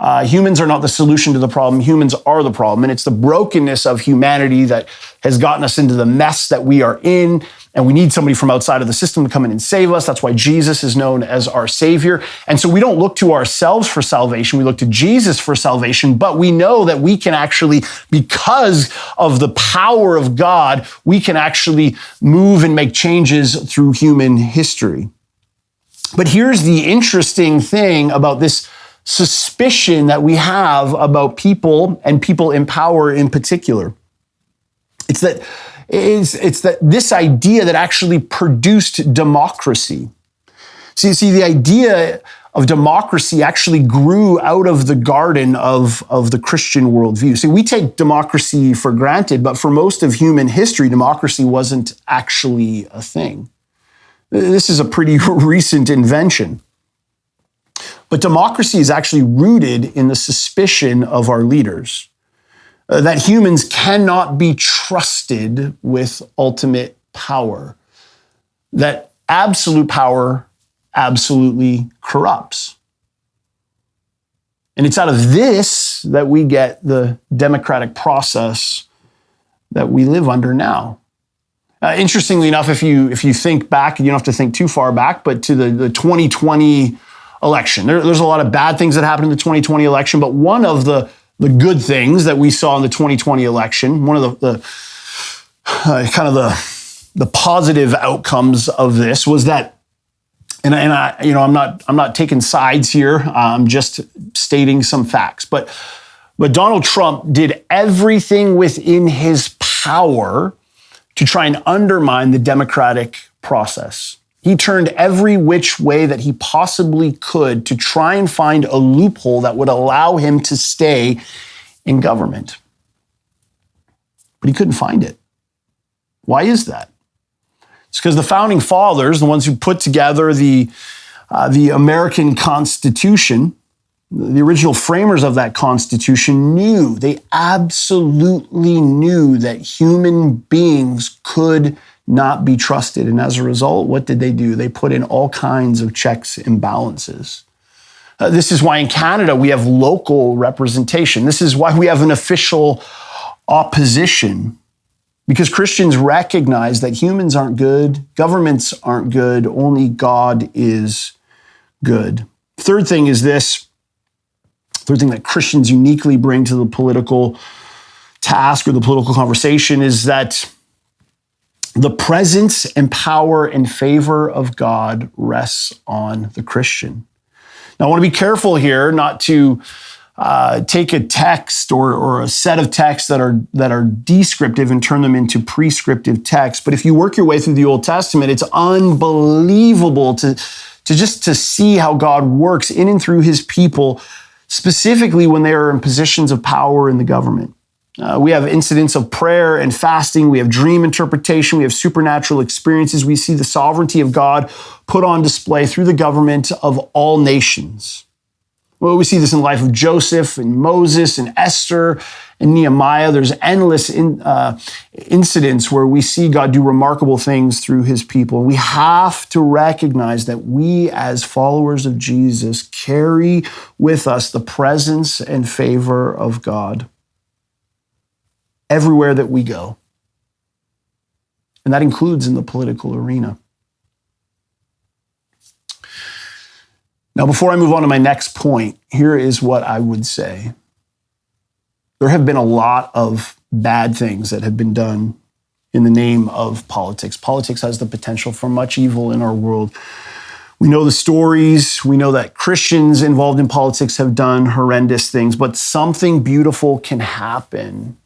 Humans are not the solution to the problem. Humans are the problem. And it's the brokenness of humanity that has gotten us into the mess that we are in. And we need somebody from outside of the system to come in and save us. That's why Jesus is known as our Savior. And so we don't look to ourselves for salvation. We look to Jesus for salvation. But we know that we can actually, because of the power of God, we can actually move and make changes through human history. But here's the interesting thing about this suspicion that we have about people and people in power in particular. It's that this idea that actually produced democracy. See, the idea of democracy actually grew out of the garden of the Christian worldview. See, we take democracy for granted, but for most of human history, democracy wasn't actually a thing. This is a pretty recent invention. But democracy is actually rooted in the suspicion of our leaders. That humans cannot be trusted with ultimate power. That absolute power absolutely corrupts. And it's out of this that we get the democratic process that we live under now. Interestingly enough, if you think back, you don't have to think too far back, but to the 2020 election. There's a lot of bad things that happened in the 2020 election, but one of the good things that we saw in the 2020 election, one of the positive outcomes of this was that, and I'm not taking sides here. I'm just stating some facts. But Donald Trump did everything within his power to try and undermine the democratic process. He turned every which way that he possibly could to try and find a loophole that would allow him to stay in government. But he couldn't find it. Why is that? It's because the founding fathers, the ones who put together the American Constitution, the original framers of that Constitution they absolutely knew that human beings could not be trusted. And as a result, what did they do? They put in all kinds of checks and balances. This is why in Canada we have local representation. This is why we have an official opposition. Because Christians recognize that humans aren't good, governments aren't good, only God is good. Third thing is this. Third thing that Christians uniquely bring to the political task or the political conversation is that the presence and power and favor of God rests on the Christian. Now, I want to be careful here not to take a text or a set of texts that are descriptive and turn them into prescriptive texts. But if you work your way through the Old Testament, it's unbelievable to see how God works in and through his people, specifically when they are in positions of power in the government. We have incidents of prayer and fasting. We have dream interpretation. We have supernatural experiences. We see the sovereignty of God put on display through the government of all nations. Well, we see this in the life of Joseph and Moses and Esther and Nehemiah. There's endless incidents where we see God do remarkable things through his people. We have to recognize that we as followers of Jesus carry with us the presence and favor of God everywhere that we go. And that includes in the political arena. Now, before I move on to my next point, here is what I would say. There have been a lot of bad things that have been done in the name of politics. Politics has the potential for much evil in our world. We know the stories. We know that Christians involved in politics have done horrendous things, but something beautiful can happen.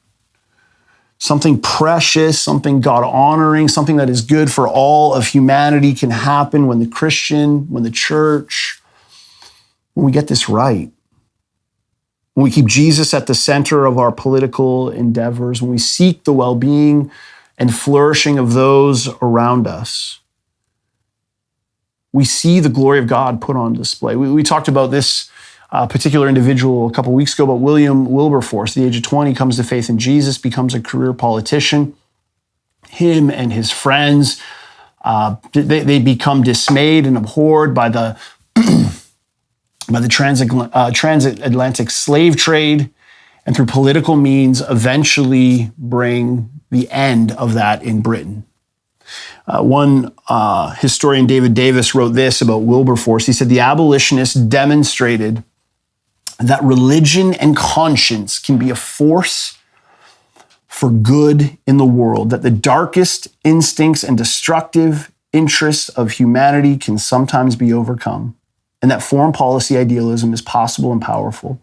Something precious, something God-honoring, something that is good for all of humanity can happen when the Christian, when the church, when we get this right, when we keep Jesus at the center of our political endeavors, when we seek the well-being and flourishing of those around us, we see the glory of God put on display. We talked about this particular individual a couple weeks ago, but William Wilberforce, at the age of 20, comes to faith in Jesus, becomes a career politician. Him and his friends, they become dismayed and abhorred by the transatlantic slave trade, and through political means eventually bring the end of that in Britain. One historian, David Davis, wrote this about Wilberforce. He said, the abolitionists demonstrated that religion and conscience can be a force for good in the world, that the darkest instincts and destructive interests of humanity can sometimes be overcome, and that foreign policy idealism is possible and powerful.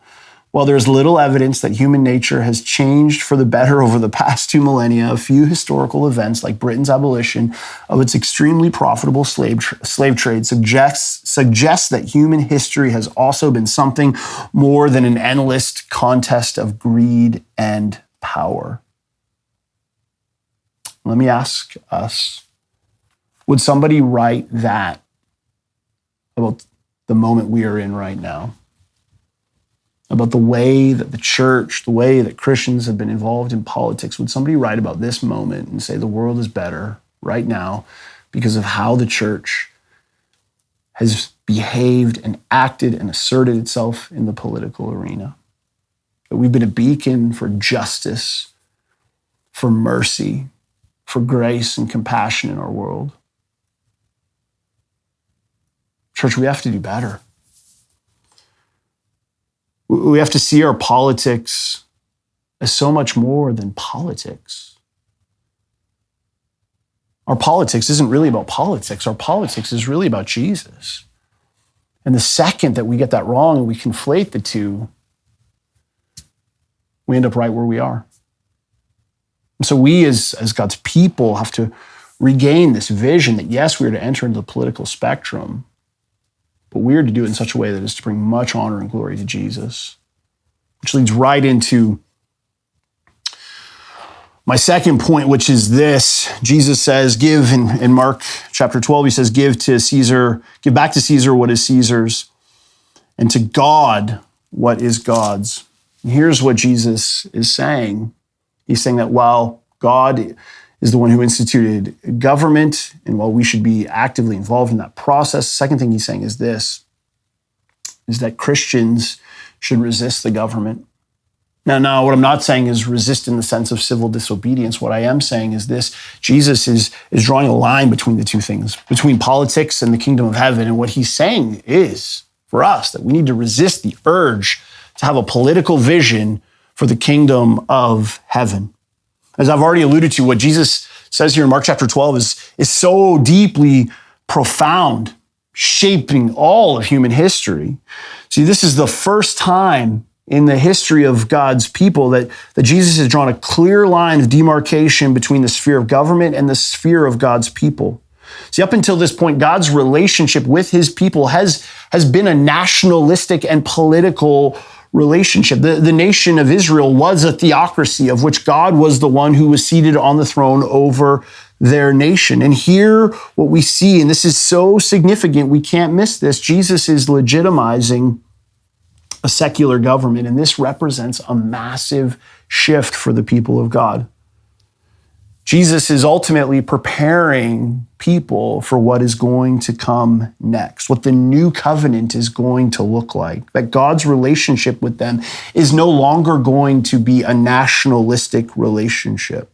While there's little evidence that human nature has changed for the better over the past 2 millennia, a few historical events like Britain's abolition of its extremely profitable slave trade suggests that human history has also been something more than an endless contest of greed and power. Let me ask us, would somebody write that about the moment we are in right now? About the way that the church, the way that Christians have been involved in politics? Would somebody write about this moment and say the world is better right now because of how the church has behaved and acted and asserted itself in the political arena? That we've been a beacon for justice, for mercy, for grace and compassion in our world. Church, we have to do better. We have to see our politics as so much more than politics. Our politics isn't really about politics. Our politics is really about Jesus. And the second that we get that wrong and we conflate the two, we end up right where we are. And so we as God's people have to regain this vision that yes, we are to enter into the political spectrum, but we are to do it in such a way that is to bring much honor and glory to Jesus, which leads right into my second point, which is this. Jesus says, give in Mark chapter 12, he says, give back to Caesar what is Caesar's, and to God what is God's. And here's what Jesus is saying. He's saying that while God is the one who instituted government, and while we should be actively involved in that process, the second thing he's saying is this, is that Christians should resist the government. Now, what I'm not saying is resist in the sense of civil disobedience. What I am saying is this: Jesus is drawing a line between the two things, between politics and the kingdom of heaven. And what he's saying is, for us, that we need to resist the urge to have a political vision for the kingdom of heaven. As I've already alluded to, what Jesus says here in Mark chapter 12 is so deeply profound, shaping all of human history. See, this is the first time in the history of God's people that Jesus has drawn a clear line of demarcation between the sphere of government and the sphere of God's people. See, up until this point, God's relationship with his people has been a nationalistic and political relationship. The nation of Israel was a theocracy of which God was the one who was seated on the throne over their nation. And here what we see, and this is so significant, we can't miss this, Jesus is legitimizing a secular government, and this represents a massive shift for the people of God. Jesus is ultimately preparing people for what is going to come next, what the new covenant is going to look like, that God's relationship with them is no longer going to be a nationalistic relationship.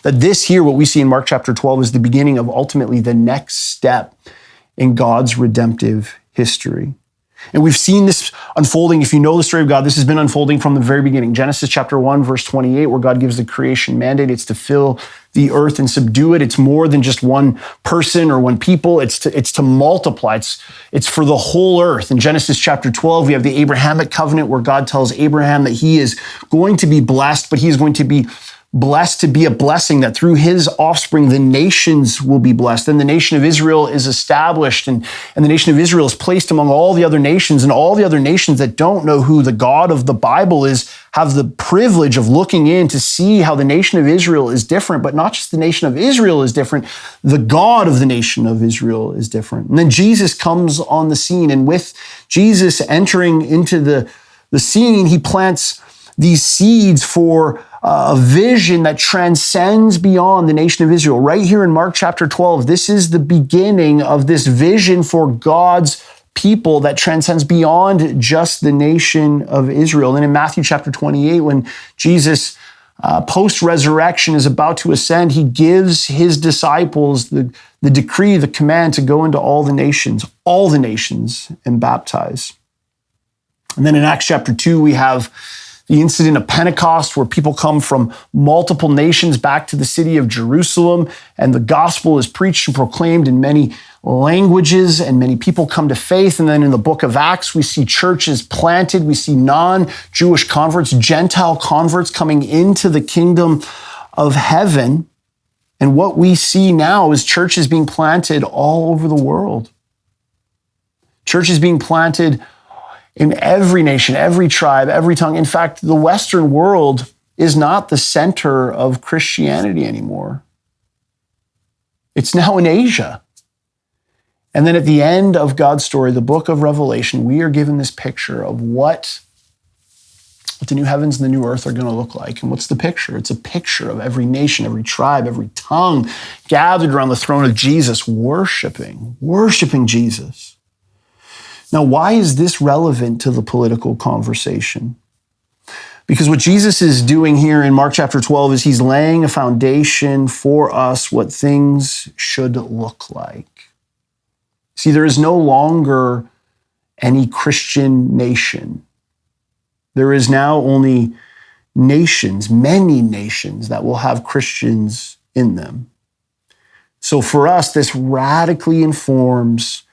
That this here, what we see in Mark chapter 12, is the beginning of ultimately the next step in God's redemptive history. And we've seen this unfolding. If you know the story of God, this has been unfolding from the very beginning. Genesis chapter 1, verse 28, where God gives the creation mandate. It's to fill the earth and subdue it. It's more than just one person or one people. It's to multiply. It's for the whole earth. In Genesis chapter 12, we have the Abrahamic covenant where God tells Abraham that he is going to be blessed, but he is going to be blessed to be a blessing, that through his offspring, the nations will be blessed. Then the nation of Israel is established, and the nation of Israel is placed among all the other nations, and all the other nations that don't know who the God of the Bible is have the privilege of looking in to see how the nation of Israel is different, but not just the nation of Israel is different, the God of the nation of Israel is different. And then Jesus comes on the scene, and with Jesus entering into the scene, he plants these seeds for a vision that transcends beyond the nation of Israel. Right here in Mark chapter 12, this is the beginning of this vision for God's people that transcends beyond just the nation of Israel. And in Matthew chapter 28, when Jesus, post-resurrection, is about to ascend, he gives his disciples the decree, the command to go into all the nations, and baptize. And then in Acts chapter 2, we have the incident of Pentecost, where people come from multiple nations back to the city of Jerusalem, and the gospel is preached and proclaimed in many languages, and many people come to faith. And then in the book of Acts, we see churches planted. We see non-Jewish converts, Gentile converts coming into the kingdom of heaven. And what we see now is churches being planted all over the world. Churches being planted in every nation, every tribe, every tongue. In fact, the Western world is not the center of Christianity anymore. It's now in Asia. And then at the end of God's story, the book of Revelation, we are given this picture of what the new heavens and the new earth are going to look like. And what's the picture? It's a picture of every nation, every tribe, every tongue gathered around the throne of Jesus, worshiping Jesus. Now, why is this relevant to the political conversation? Because what Jesus is doing here in Mark chapter 12 is he's laying a foundation for us what things should look like. See, there is no longer any Christian nation. There is now only nations, many nations that will have Christians in them. So for us, this radically informs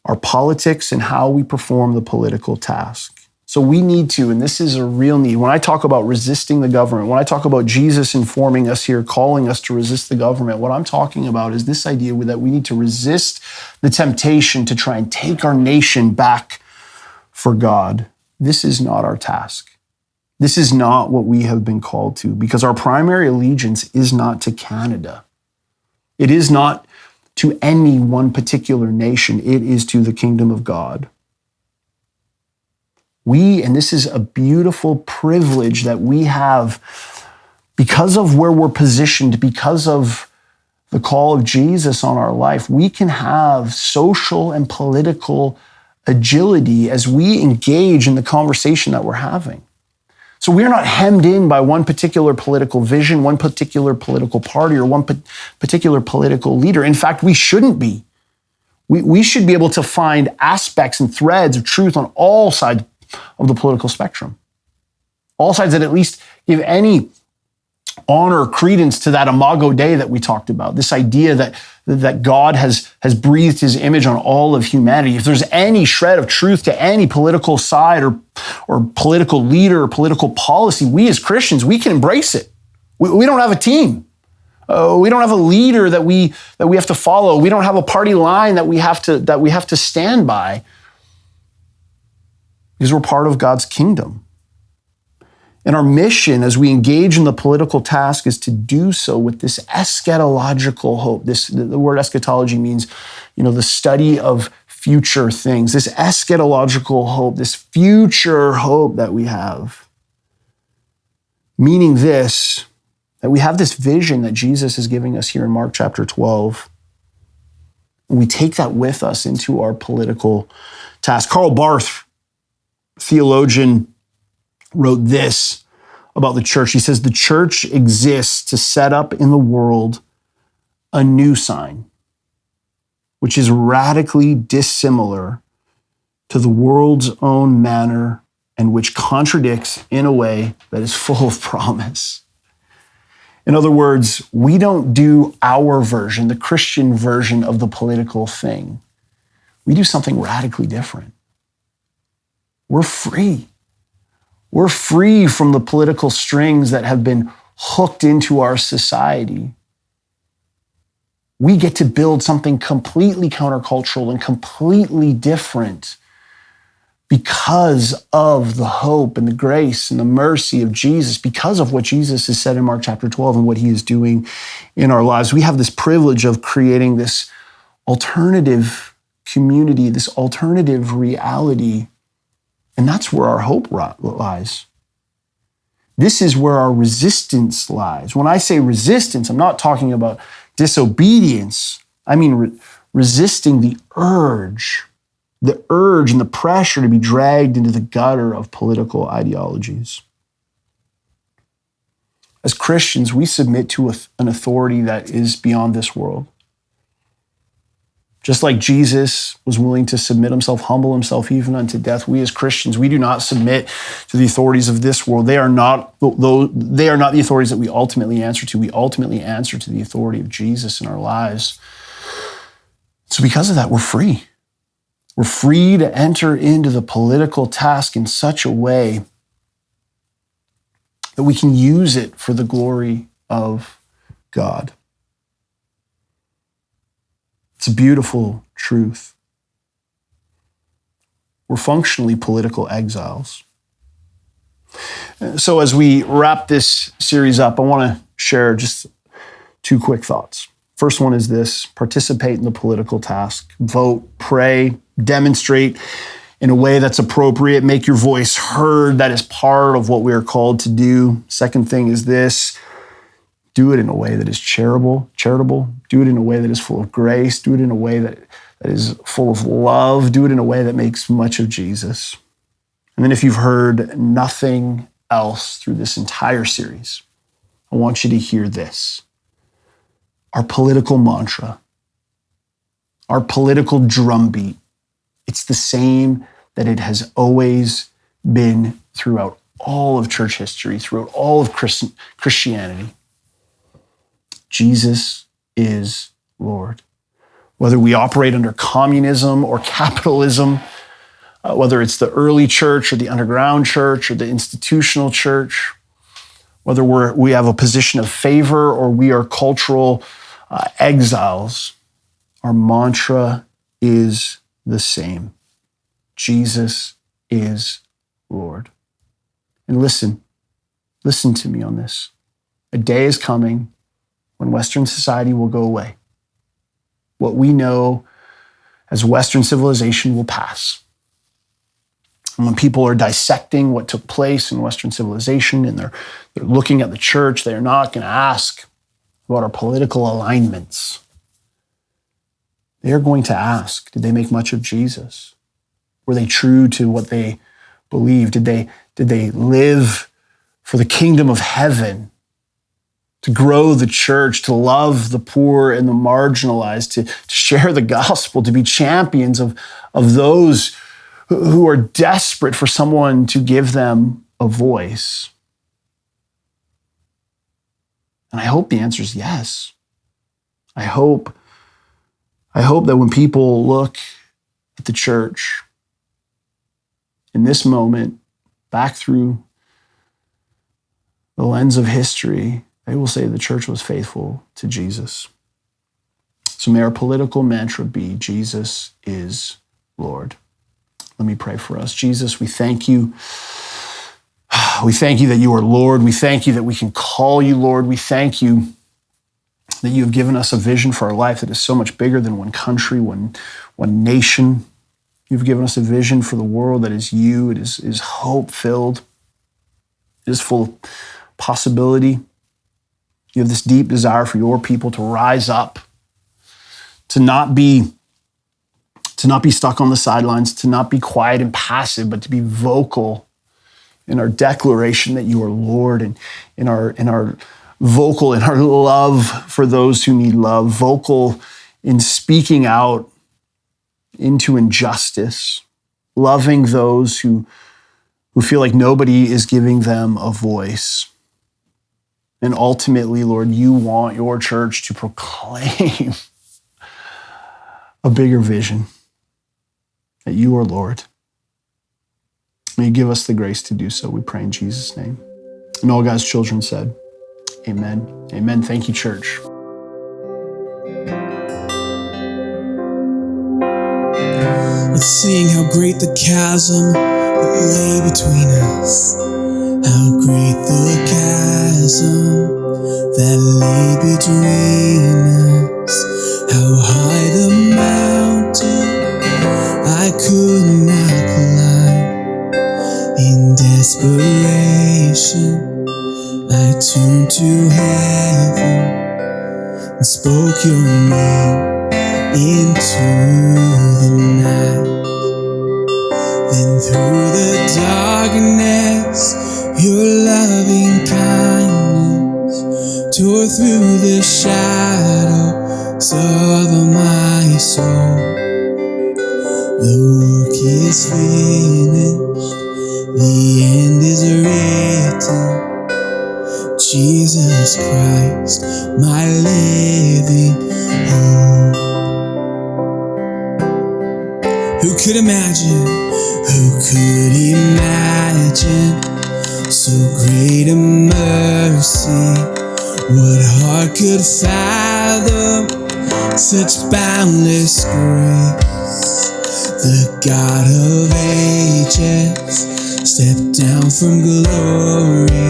our politics and how we perform the political task. So we need to, and this is a real need. When I talk about resisting the government, when I talk about Jesus informing us here, calling us to resist the government, what I'm talking about is this idea that we need to resist the temptation to try and take our nation back for God. This is not our task. This is not what we have been called to, because our primary allegiance is not to Canada. It is not to any one particular nation. It is to the kingdom of God. And this is a beautiful privilege that we have because of where we're positioned, because of the call of Jesus on our life, we can have social and political agility as we engage in the conversation that we're having. So we're not hemmed in by one particular political vision, one particular political party, or one particular political leader. In fact, we shouldn't be. We should be able to find aspects and threads of truth on all sides of the political spectrum. All sides that at least give any honor, credence to that Imago Dei that we talked about, this idea that God has breathed his image on all of humanity. If there's any shred of truth to any political side or political leader or political policy, we as Christians, we can embrace it. We don't have a team. We don't have a leader that we have to follow. We don't have a party line that we have to stand by, because we're part of God's kingdom. And our mission as we engage in the political task is to do so with this eschatological hope. The word eschatology means, the study of future things. This eschatological hope, this future hope that we have. Meaning this, that we have this vision that Jesus is giving us here in Mark chapter 12. And we take that with us into our political task. Karl Barth, theologian, wrote this about the church. He says, the church exists to set up in the world a new sign, which is radically dissimilar to the world's own manner and which contradicts in a way that is full of promise. In other words, we don't do our version, the Christian version of the political thing. We do something radically different. We're free. We're free from the political strings that have been hooked into our society. We get to build something completely countercultural and completely different because of the hope and the grace and the mercy of Jesus, because of what Jesus has said in Mark chapter 12 and what he is doing in our lives. We have this privilege of creating this alternative community, this alternative reality. And that's where our hope lies. This is where our resistance lies. When I say resistance, I'm not talking about disobedience. I mean resisting the urge and the pressure to be dragged into the gutter of political ideologies. As Christians, we submit to an authority that is beyond this world. Just like Jesus was willing to submit himself, humble himself even unto death, we as Christians, we do not submit to the authorities of this world. They are not the authorities that we ultimately answer to. We ultimately answer to the authority of Jesus in our lives. So because of that, we're free. We're free to enter into the political task in such a way that we can use it for the glory of God. It's a beautiful truth. We're functionally political exiles. So as we wrap this series up, I want to share just two quick thoughts. First one is this: participate in the political task. Vote, pray, demonstrate in a way that's appropriate. Make your voice heard. That is part of what we are called to do. Second thing is this: do it in a way that is charitable. Do it in a way that is full of grace. Do it in a way that is full of love. Do it in a way that makes much of Jesus. And then if you've heard nothing else through this entire series, I want you to hear this. Our political mantra, our political drumbeat, it's the same that it has always been throughout all of church history, throughout all of Christianity. Jesus is Lord. Whether we operate under communism or capitalism, whether it's the early church or the underground church or the institutional church, whether we have a position of favor or we are cultural exiles, our mantra is the same. Jesus is Lord. And listen to me on this. A day is coming when Western society will go away. What we know as Western civilization will pass. And when people are dissecting what took place in Western civilization and they're looking at the church, they're not going to ask about our political alignments. They're going to ask, did they make much of Jesus? Were they true to what they believed? Did they live for the kingdom of heaven? To grow the church, to love the poor and the marginalized, to share the gospel, to be champions of those who are desperate for someone to give them a voice. And I hope the answer is yes. I hope that when people look at the church in this moment, back through the lens of history, they will say the church was faithful to Jesus. So may our political mantra be, Jesus is Lord. Let me pray for us. Jesus, we thank you. We thank you that you are Lord. We thank you that we can call you Lord. We thank you that you have given us a vision for our life that is so much bigger than one country, one nation. You've given us a vision for the world that is you. It is hope-filled. It is full of possibility. You have this deep desire for your people to rise up, to not be stuck on the sidelines, to not be quiet and passive, but to be vocal in our declaration that you are Lord, and in our vocal in our love for those who need love, vocal in speaking out into injustice, loving those who feel like nobody is giving them a voice. And ultimately, Lord, you want your church to proclaim a bigger vision, that you are Lord. May you give us the grace to do so, we pray in Jesus' name. And all God's children said, amen. Amen. Thank you, church. Let's sing how great the chasm that lay between us. How great the chasm that lay between us. How high the mountain I could not climb. In desperation, I turned to heaven and spoke your name into the night. Then through the darkness, your loving kindness tore through the shadows of my soul. The work is finished, the end is written. Jesus Christ, my living hope. Who could imagine so great a mercy? What heart could fathom such boundless grace? The God of ages stepped down from glory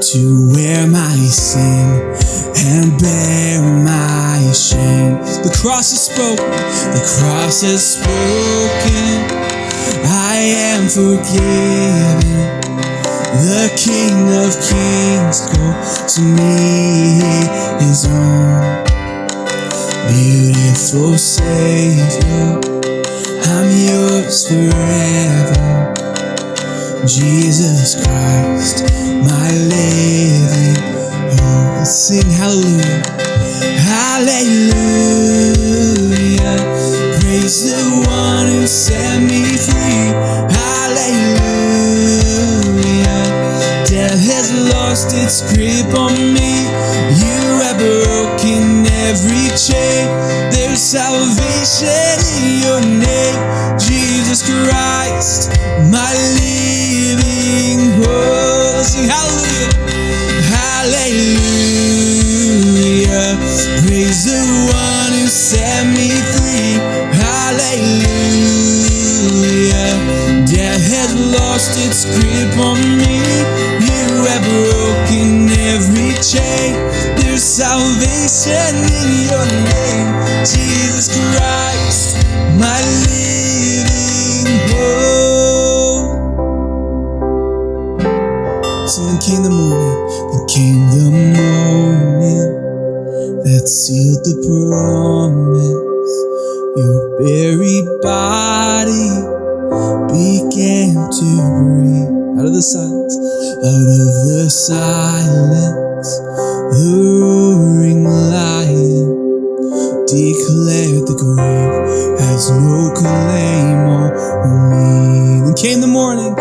to wear my sin and bear my shame. The cross has spoken, the cross has spoken. I am forgiven. The King of Kings calls me his own. Beautiful Savior, I'm yours forever. Jesus Christ, my living hope. Let's sing hallelujah, hallelujah. Praise the one who set me free. Hallelujah. Death has lost its grip on me. You have broken every chain. There's salvation in your name. Jesus Christ, my living hope. Sing hallelujah. Hallelujah. Praise the one who set me free. Hallelujah. Death has lost its grip on me. You have broken every chain. There's salvation in your name. Jesus Christ, my living hope. So then came the morning, that sealed the promise. Your buried body began to breathe. Out of the silence, the roaring lion declared the grave has no claim over me. Then came the morning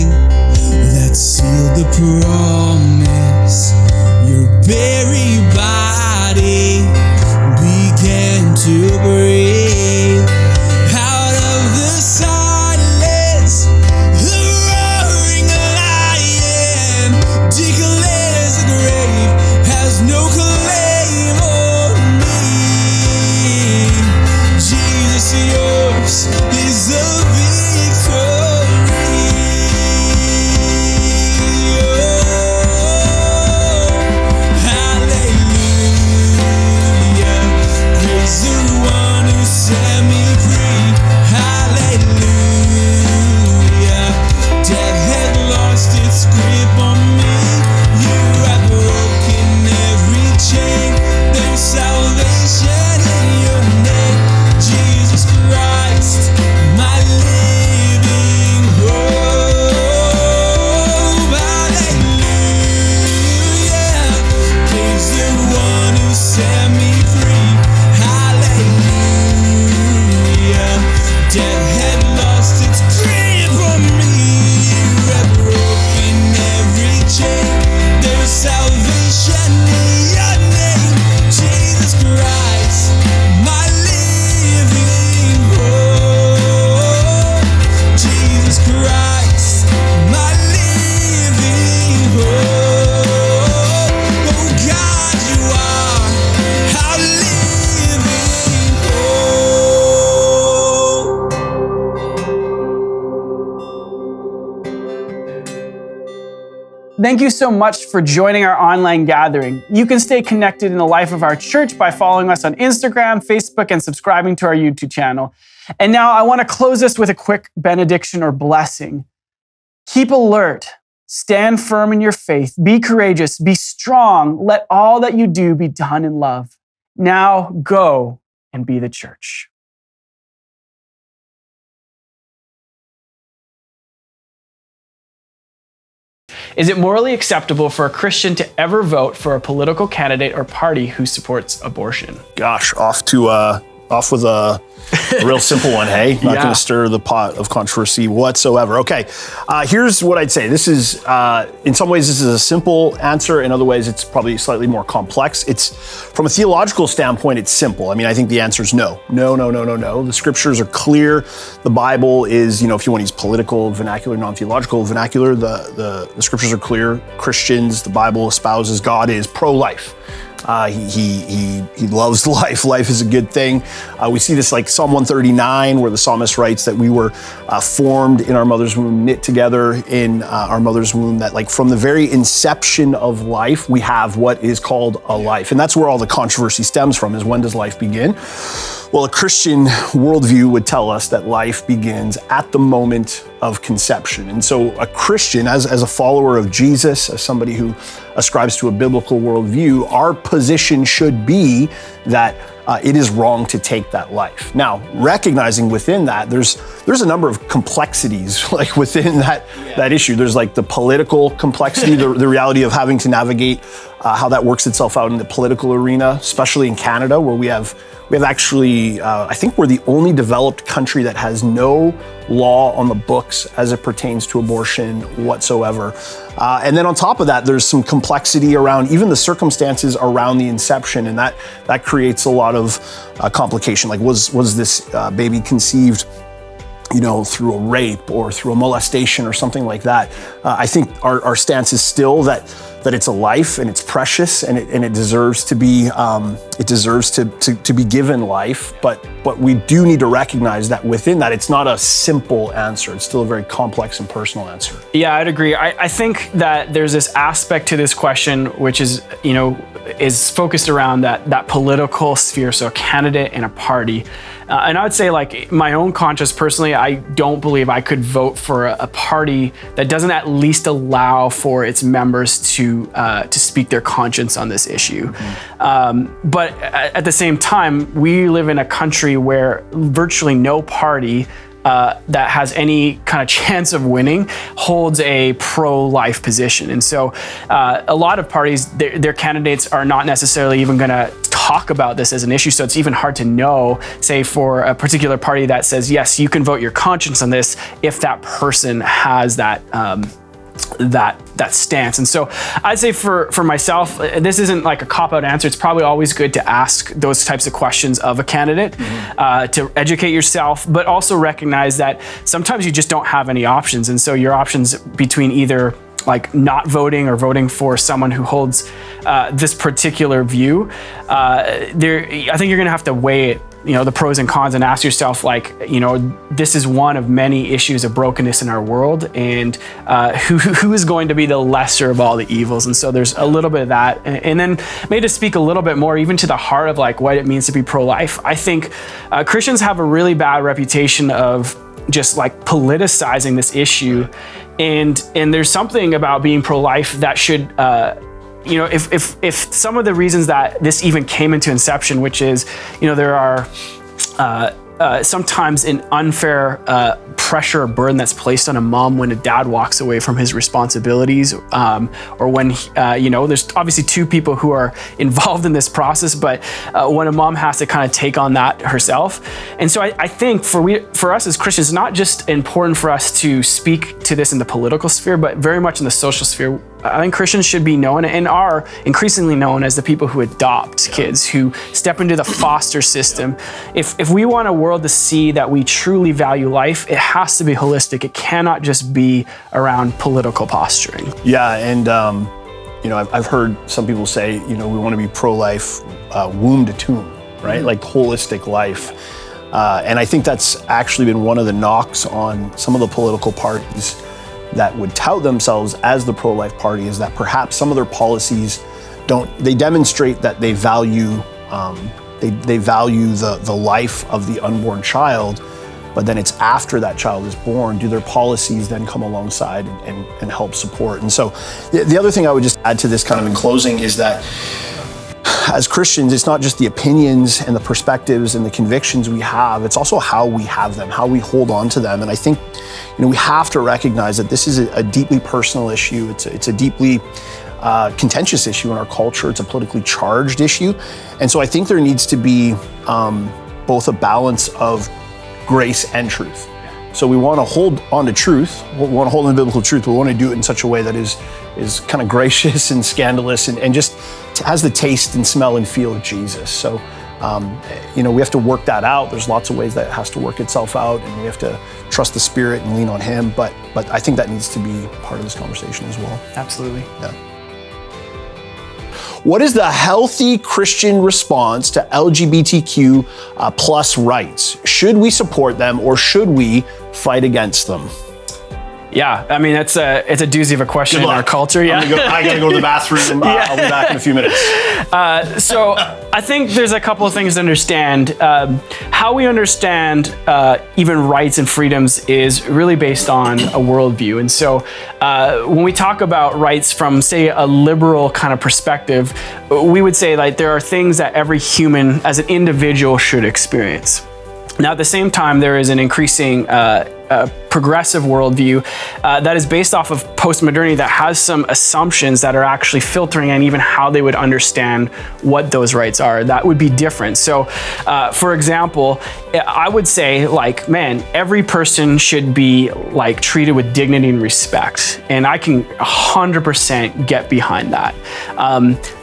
that sealed the promise. Thank you so much for joining our online gathering. You can stay connected in the life of our church by following us on Instagram, Facebook, and subscribing to our YouTube channel. And now I want to close this with a quick benediction or blessing. Keep alert, stand firm in your faith, be courageous, be strong. Let all that you do be done in love. Now go and be the church. Is it morally acceptable for a Christian to ever vote for a political candidate or party who supports abortion? Gosh, off with a real simple one, hey? Not going to stir the pot of controversy whatsoever. Okay, here's what I'd say. This is, in some ways, this is a simple answer. In other ways, it's probably slightly more complex. It's, from a theological standpoint, it's simple. I mean, I think the answer is no. No. The scriptures are clear. The Bible is, if you want to use political vernacular, non-theological vernacular, the scriptures are clear. Christians, the Bible espouses God is pro-life. He loves life. Life is a good thing. We see this like Psalm 139, where the psalmist writes that we were formed in our mother's womb, knit together in our mother's womb, that like from the very inception of life, we have what is called a life. And that's where all the controversy stems from, is when does life begin? Well, a Christian worldview would tell us that life begins at the moment of conception. And so a Christian, as a follower of Jesus, as somebody who ascribes to a biblical worldview, our position should be that it is wrong to take that life. Now, recognizing within that, there's a number of complexities like within that issue. There's like the political complexity, the reality of having to navigate how that works itself out in the political arena, especially in Canada, where we have actually, I think we're the only developed country that has no law on the books as it pertains to abortion whatsoever. And then on top of that, there's some complexity around even the circumstances around the inception, and that creates a lot of complication. Like, was this baby conceived through a rape or through a molestation or something like that? I think our stance is still that it's a life and it's precious and it deserves to be to be given life. But we do need to recognize that within that, it's not a simple answer. It's still a very complex and personal answer. Yeah, I'd agree. I think that there's this aspect to this question, which is, is focused around that political sphere, so a candidate and a party. And I would say, like, my own conscience personally, I don't believe I could vote for a party that doesn't at least allow for its members to speak their conscience on this issue. Mm-hmm. But at the same time, we live in a country where virtually no party that has any kind of chance of winning holds a pro-life position. And so a lot of parties, their candidates are not necessarily even going to talk about this as an issue. So it's even hard to know, say, for a particular party that says, yes, you can vote your conscience on this, if that person has that stance. And so I'd say for myself, this isn't like a cop-out answer. It's probably always good to ask those types of questions of a candidate, to educate yourself, but also recognize that sometimes you just don't have any options. And so your options between either like not voting or voting for someone who holds this particular view, I think you're going to have to weigh it, the pros and cons, and ask yourself, like, this is one of many issues of brokenness in our world, and who is going to be the lesser of all the evils? And so there's a little bit of that. And then maybe to speak a little bit more even to the heart of like what it means to be pro-life, I think Christians have a really bad reputation of just like politicizing this issue. And there's something about being pro-life that should, if some of the reasons that this even came into inception, which is, there are sometimes an unfair pressure or burden that's placed on a mom when a dad walks away from his responsibilities, or when there's obviously two people who are involved in this process, but when a mom has to kind of take on that herself. And so I think for us as Christians, it's not just important for us to speak to this in the political sphere, but very much in the social sphere. I think Christians should be known and are increasingly known as the people who adopt kids, who step into the foster system. If we want a world to see that we truly value life, it has to be holistic. It cannot just be around political posturing. Yeah, and I've heard some people say, we want to be pro-life, womb to tomb, right? Mm-hmm. Like holistic life. And I think that's actually been one of the knocks on some of the political parties that would tout themselves as the pro-life party is that perhaps some of their policies they demonstrate that they value they value the life of the unborn child, but then it's after that child is born, do their policies then come alongside and help support? And so the other thing I would just add to this kind of in closing is that as Christians, it's not just the opinions and the perspectives and the convictions we have, it's also how we have them, how we hold on to them. And I think, we have to recognize that this is a deeply personal issue. It's a deeply contentious issue in our culture. It's a politically charged issue. And so I think there needs to be both a balance of grace and truth. So we want to hold on to truth, we want to hold on to biblical truth, but we want to do it in such a way that is kind of gracious and scandalous and just has the taste and smell and feel of Jesus. So, we have to work that out. There's lots of ways that it has to work itself out, and we have to trust the Spirit and lean on Him. But I think that needs to be part of this conversation as well. Absolutely. Yeah. What is the healthy Christian response to LGBTQ plus rights? Should we support them or should we fight against them? Yeah, I mean, it's a doozy of a question in our culture. Yeah, I gotta go to the bathroom, and I'll be back in a few minutes. So I think there's a couple of things to understand. How we understand even rights and freedoms is really based on a worldview. And so when we talk about rights from, say, a liberal kind of perspective, we would say like there are things that every human as an individual should experience. Now, at the same time, there is an increasing progressive worldview that is based off of postmodernity that has some assumptions that are actually filtering in even how they would understand what those rights are. That would be different. So, for example, I would say every person should be treated with dignity and respect. And I can 100% get behind that.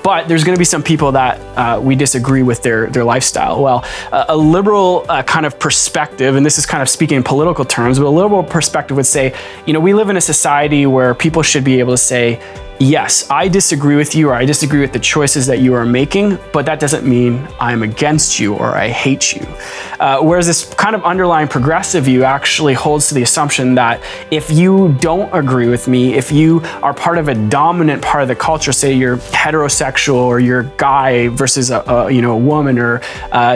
But there's gonna be some people that we disagree with their lifestyle. Well, a liberal kind of perspective, and this is kind of speaking in political terms, but a liberal perspective would say, we live in a society where people should be able to say, yes, I disagree with you, or I disagree with the choices that you are making, but that doesn't mean I'm against you or I hate you. Whereas this kind of underlying progressive view actually holds to the assumption that if you don't agree with me, if you are part of a dominant part of the culture, say you're heterosexual or you're guy versus a woman, or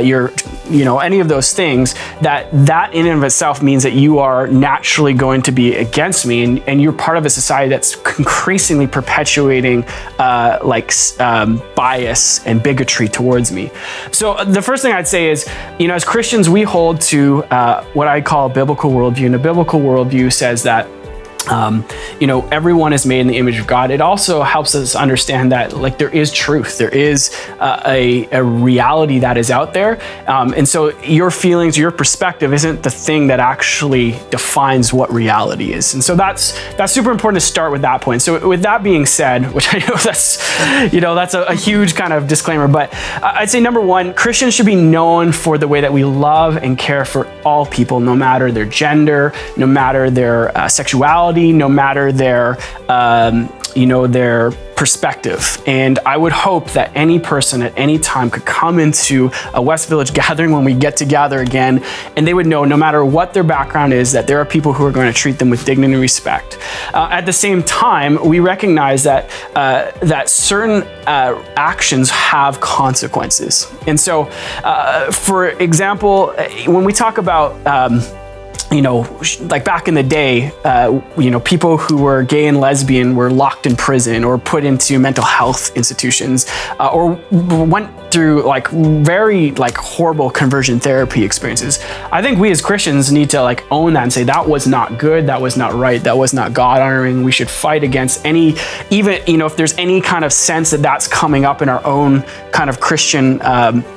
you're any of those things, that in and of itself means that you are naturally going to be against me, and you're part of a society that's increasingly perpetuating bias and bigotry towards me. So the first thing I'd say is, as Christians, we hold to what I call a biblical worldview, and a biblical worldview says that everyone is made in the image of God. It also helps us understand that there is truth. There is a reality that is out there. And so your feelings, your perspective isn't the thing that actually defines what reality is. And so that's super important to start with that point. So with that being said, which I know that's a huge kind of disclaimer, but I'd say number one, Christians should be known for the way that we love and care for all people, no matter their gender, no matter their sexuality, no matter their perspective. And I would hope that any person at any time could come into a West Village gathering when we get to gather again, and they would know, no matter what their background is, that there are people who are going to treat them with dignity and respect. At the same time, we recognize that certain actions have consequences. And so, for example, when we talk about back in the day, people who were gay and lesbian were locked in prison or put into mental health institutions, or went through very horrible conversion therapy experiences. I think we as Christians need to own that and say that was not good, that was not right, that was not God honoring. We should fight against even if there's any kind of sense that that's coming up in our own kind of Christian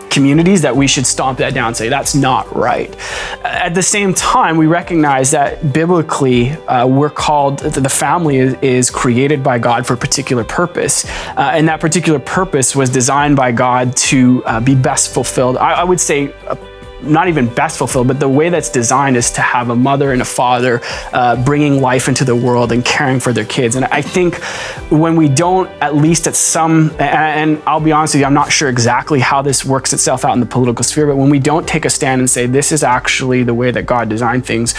communities, that we should stomp that down and say that's not right. At the same time, we recognize that biblically we're called, the family is created by God for a particular purpose, and that particular purpose was designed by God to be best fulfilled. I would say not even best fulfilled, but the way that's designed is to have a mother and a father bringing life into the world and caring for their kids. And I think when we don't, at least at some, and I'll be honest with you, I'm not sure exactly how this works itself out in the political sphere, but when we don't take a stand and say, this is actually the way that God designed things,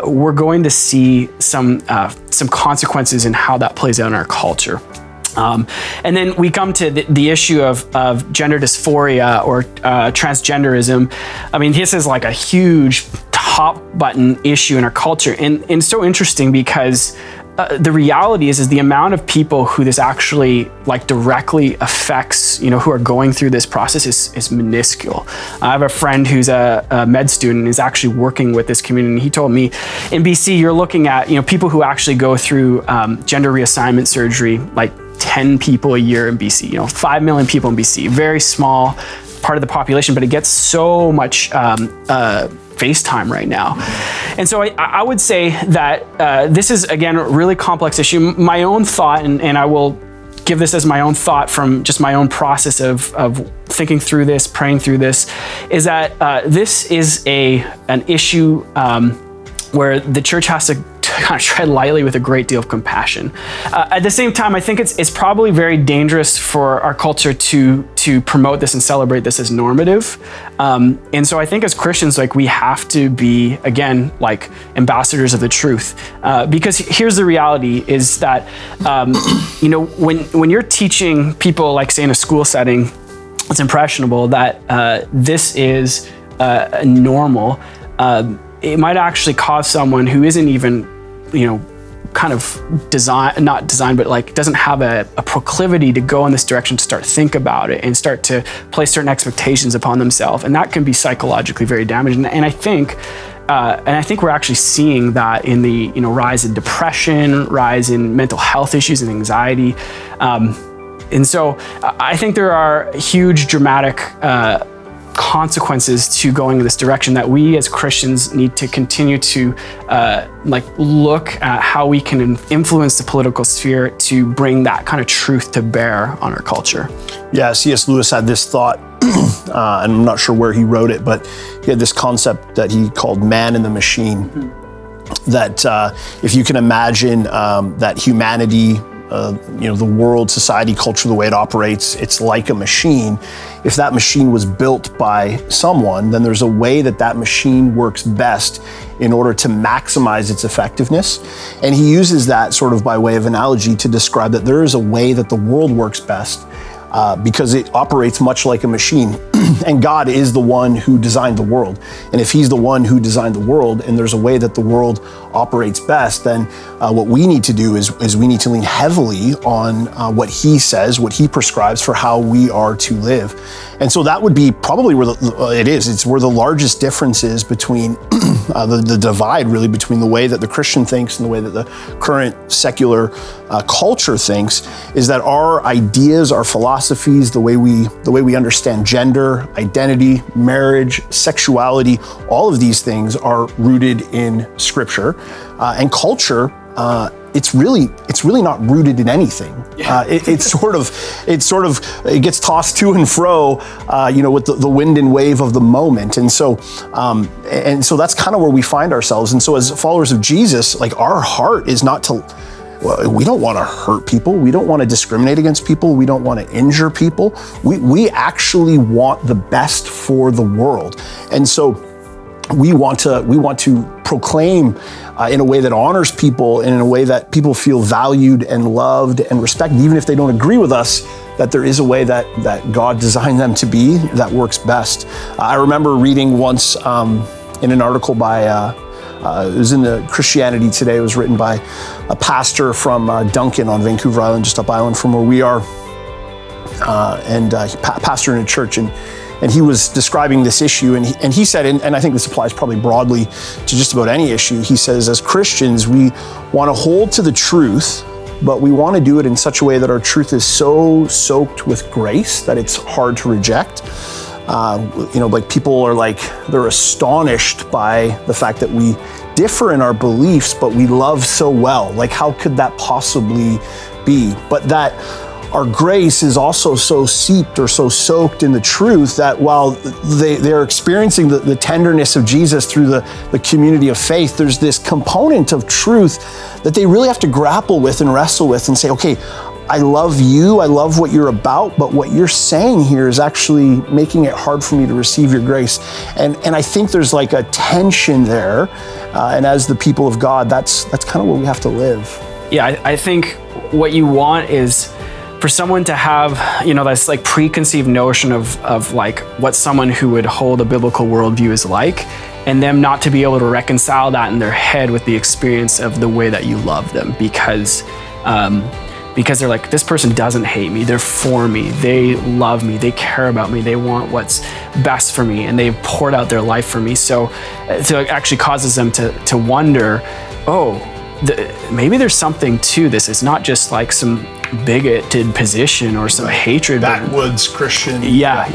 we're going to see some consequences in how that plays out in our culture. And then we come to the issue of gender dysphoria or transgenderism. I mean, this is like a huge top button issue in our culture. And it's so interesting because the reality is the amount of people who this actually like directly affects, who are going through this process is minuscule. I have a friend who's a med student and is actually working with this community. He told me in BC, you're looking at, people who actually go through gender reassignment surgery, like 10 people a year in BC, 5 million people in BC, very small part of the population, but it gets so much face time right now. And so I would say that this is, again, a really complex issue. My own thought, and I will give this as my own thought from just my own process of thinking through this, praying through this, is that this is an issue where the church has to kind of tread lightly with a great deal of compassion. At the same time, I think it's probably very dangerous for our culture to promote this and celebrate this as normative. And so I think as Christians, we have to be, again, like ambassadors of the truth. Because here's the reality is that, when you're teaching people, like say in a school setting, it's impressionable that this is normal, it might actually cause someone who isn't even kind of not designed, but doesn't have a proclivity to go in this direction, to start think about it and start to place certain expectations upon themselves. And that can be psychologically very damaging. And I think we're actually seeing that in the, rise in depression, rise in mental health issues and anxiety. And so I think there are huge dramatic consequences to going in this direction that we as Christians need to continue to look at how we can influence the political sphere to bring that kind of truth to bear on our culture. Yeah, C.S. Lewis had this thought, and I'm not sure where he wrote it, but he had this concept that he called man in the machine. That if you can imagine that humanity, the world, society, culture, the way it operates, it's like a machine. If that machine was built by someone, then there's a way that machine works best in order to maximize its effectiveness. And he uses that sort of by way of analogy to describe that there is a way that the world works best because it operates much like a machine. And God is the one who designed the world. And if he's the one who designed the world and there's a way that the world operates best, then what we need to do is we need to lean heavily on what he says, what he prescribes for how we are to live. And so that would be probably where it's where the largest difference is between the divide really between the way that the Christian thinks and the way that the current secular culture thinks, is that our ideas, our philosophies, the way we understand gender, identity, marriage, sexuality, all of these things are rooted in Scripture, and culture. It's really not rooted in anything. It gets tossed to and fro, with the wind and wave of the moment. And so that's kind of where we find ourselves. And so as followers of Jesus, our heart is not to, we don't want to hurt people. We don't want to discriminate against people. We don't want to injure people. We actually want the best for the world. And so we want to proclaim in a way that honors people and in a way that people feel valued and loved and respected, even if they don't agree with us, that there is a way that God designed them to be that works best. I remember reading once in an article by, it was in the Christianity Today, it was written by a pastor from Duncan on Vancouver Island, just up island from where we are, and he pastored in a church, and he was describing this issue, and he said, and I think this applies probably broadly to just about any issue, he says, as Christians, we want to hold to the truth, but we want to do it in such a way that our truth is so soaked with grace that it's hard to reject. People are they're astonished by the fact that we differ in our beliefs, but we love so well. How could that possibly be? But that our grace is also so seeped or so soaked in the truth that while they're experiencing the tenderness of Jesus through the community of faith, there's this component of truth that they really have to grapple with and wrestle with and say, okay, I love you, I love what you're about, but what you're saying here is actually making it hard for me to receive your grace. And I think there's like a tension there. And as the people of God, that's kind of where we have to live. Yeah, I think what you want is for someone to have, this like preconceived notion of like what someone who would hold a biblical worldview is like, and them not to be able to reconcile that in their head with the experience of the way that you love them, because they're like, this person doesn't hate me, they're for me, they love me, they care about me, they want what's best for me, and they've poured out their life for me. So it actually causes them to wonder, maybe there's something to this. It's not just like some bigoted position or some hatred. Backwoods Christian. Yeah,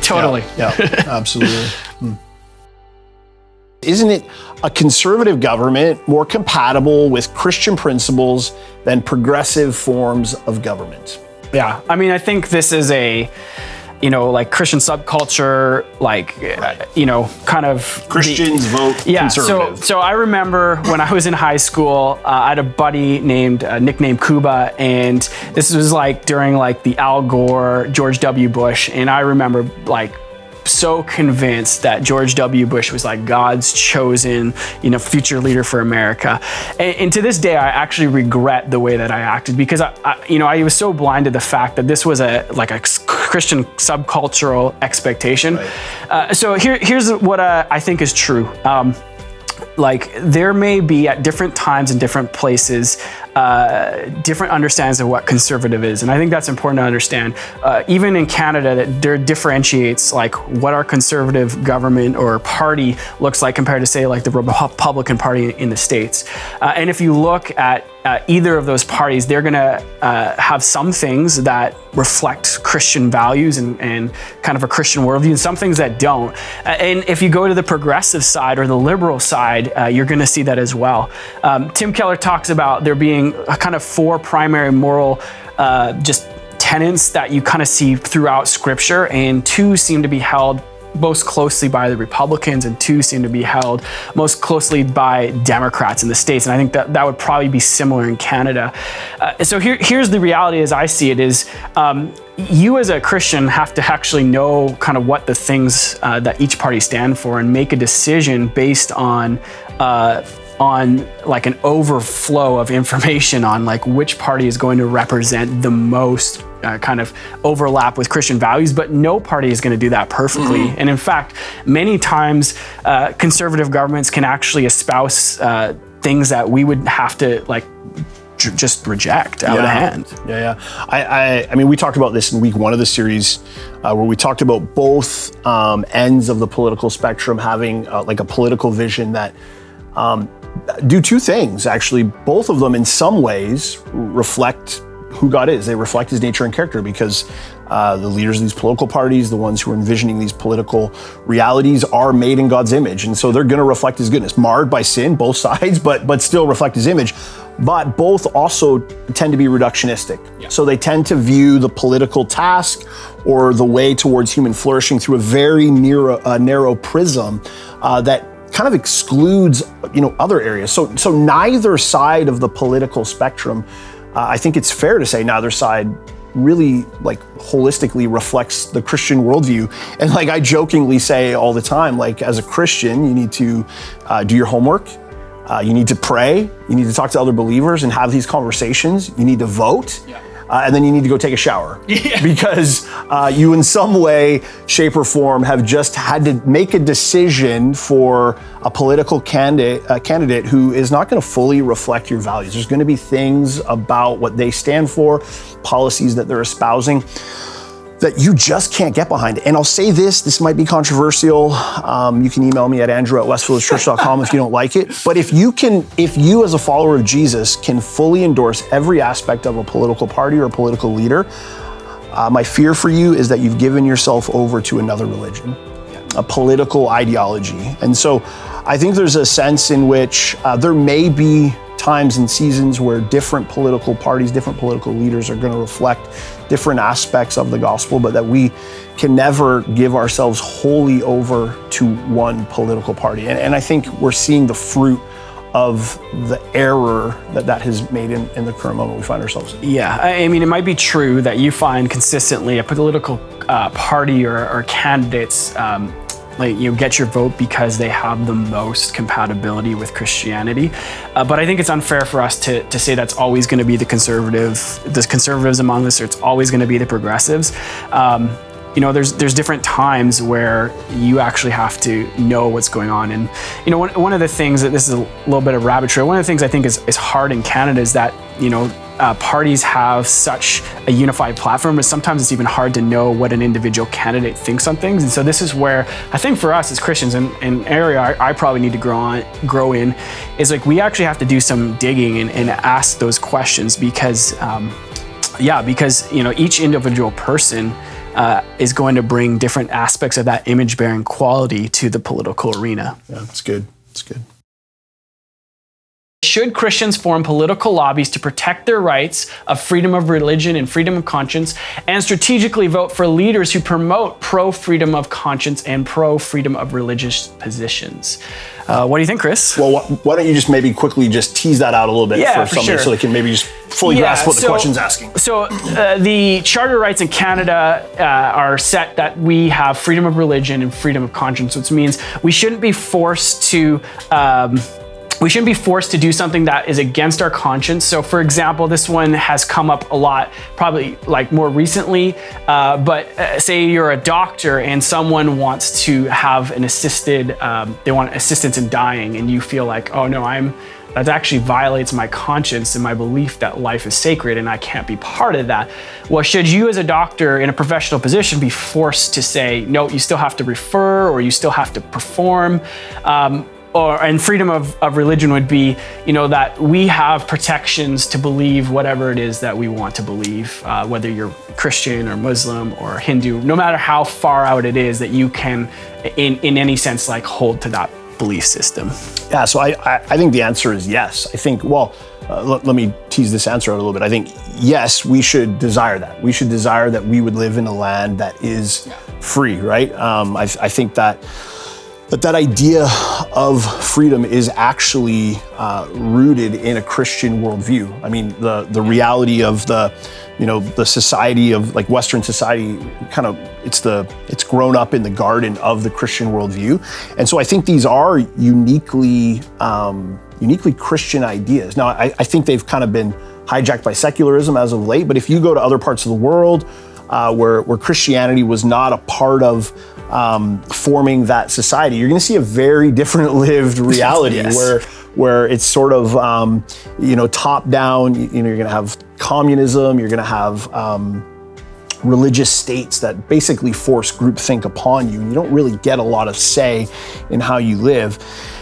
totally. Yeah, absolutely. Isn't it a conservative government more compatible with Christian principles than progressive forms of government? Yeah, I mean, I think this is a, like Christian subculture, like, kind of Christians vote conservative. So I remember when I was in high school, I had a buddy nicknamed Cuba, and this was like during like the Al Gore, George W. Bush, and I remember like so convinced that George W. Bush was like God's chosen, future leader for America. And to this day, I actually regret the way that I acted, because I was so blind to the fact that this was a Christian subcultural expectation. Right. So here's what I think is true. Like there may be at different times and different places, different understandings of what conservative is. And I think that's important to understand. Even in Canada, that there differentiates like what our conservative government or party looks like compared to say like the Republican Party in the States. And if you look at either of those parties, they're gonna have some things that reflect Christian values and kind of a Christian worldview, and some things that don't. And if you go to the progressive side or the liberal side, you're gonna see that as well. Tim Keller talks about there being a kind of four primary moral just tenets that you kind of see throughout Scripture, and two seem to be held most closely by the Republicans, and two seem to be held most closely by Democrats in the States. And I think that would probably be similar in Canada. So here's the reality as I see it is, you as a Christian have to actually know kind of what the things that each party stand for, and make a decision based on like an overflow of information on like which party is going to represent the most kind of overlap with Christian values, but no party is going to do that perfectly. Mm-hmm. And in fact, many times conservative governments can actually espouse things that we would have to like just reject out of hand. Yeah. I mean, we talked about this in week 1 of the series, where we talked about both ends of the political spectrum having like a political vision that do two things, actually. Both of them in some ways reflect who God is. They reflect his nature and character, because the leaders of these political parties, the ones who are envisioning these political realities, are made in God's image. And so they're going to reflect his goodness, marred by sin, both sides, but still reflect his image. But both also tend to be reductionistic. Yeah. So they tend to view the political task or the way towards human flourishing through a very narrow prism that kind of excludes, other areas. So neither side of the political spectrum, I think it's fair to say neither side really like holistically reflects the Christian worldview. And like I jokingly say all the time, like as a Christian, you need to do your homework. You need to pray. You need to talk to other believers and have these conversations. You need to vote. Yeah. And then you need to go take a shower. Yeah. Because you in some way, shape or form have just had to make a decision for a political candidate who is not going to fully reflect your values. There's going to be things about what they stand for, policies that they're espousing, that you just can't get behind. And I'll say this might be controversial. You can email me at andrew@westvillagechurch.com if you don't like it. But if you as a follower of Jesus can fully endorse every aspect of a political party or a political leader, my fear for you is that you've given yourself over to another religion. a political ideology. And so I think there's a sense in which there may be times and seasons where different political parties, different political leaders are going to reflect different aspects of the gospel, but that we can never give ourselves wholly over to one political party. And I think we're seeing the fruit of the error that has made in the current moment we find ourselves in. Yeah, I mean, it might be true that you find consistently a political party or candidates like you get your vote because they have the most compatibility with Christianity. But I think it's unfair for us to say that's always going to be the conservatives among us, or it's always going to be the progressives. There's different times where you actually have to know what's going on. And, one of the things that this is a little bit of rabbit trail, one of the things I think is hard in Canada is that, parties have such a unified platform, but sometimes it's even hard to know what an individual candidate thinks on things. And so this is where I think for us as Christians, and an area I probably need to grow in, is like we actually have to do some digging and ask those questions because each individual person is going to bring different aspects of that image-bearing quality to the political arena. Yeah, it's good. It's good. Should Christians form political lobbies to protect their rights of freedom of religion and freedom of conscience, and strategically vote for leaders who promote pro-freedom of conscience and pro-freedom of religious positions? What do you think, Chris? Well, why don't you just maybe quickly just tease that out a little bit for somebody so they can maybe just fully grasp what the question's asking. So the charter rights in Canada are set that we have freedom of religion and freedom of conscience, which means we shouldn't be forced to do something that is against our conscience. So for example, this one has come up a lot, probably like more recently, but say you're a doctor and someone wants to have an they want assistance in dying, and you feel like, oh no, that actually violates my conscience and my belief that life is sacred and I can't be part of that. Well, should you as a doctor in a professional position be forced to say, no, you still have to refer or you still have to perform? And freedom of religion would be, that we have protections to believe whatever it is that we want to believe, whether you're Christian or Muslim or Hindu, no matter how far out it is, that you can, in any sense, like hold to that belief system. Yeah, so I think the answer is yes. I think, let me tease this answer out a little bit. I think, yes, we should desire that. We should desire that we would live in a land that is free, right? I think that idea of freedom is actually rooted in a Christian worldview. I mean, the reality of the society of like Western society, it's grown up in the garden of the Christian worldview. And so I think these are uniquely Christian ideas. Now, I think they've kind of been hijacked by secularism as of late, but if you go to other parts of the world where Christianity was not a part of forming that society, you're going to see a very different lived reality. Yes. where it's sort of top down. You're going to have communism. You're going to have religious states that basically force groupthink upon you, and you don't really get a lot of say in how you live.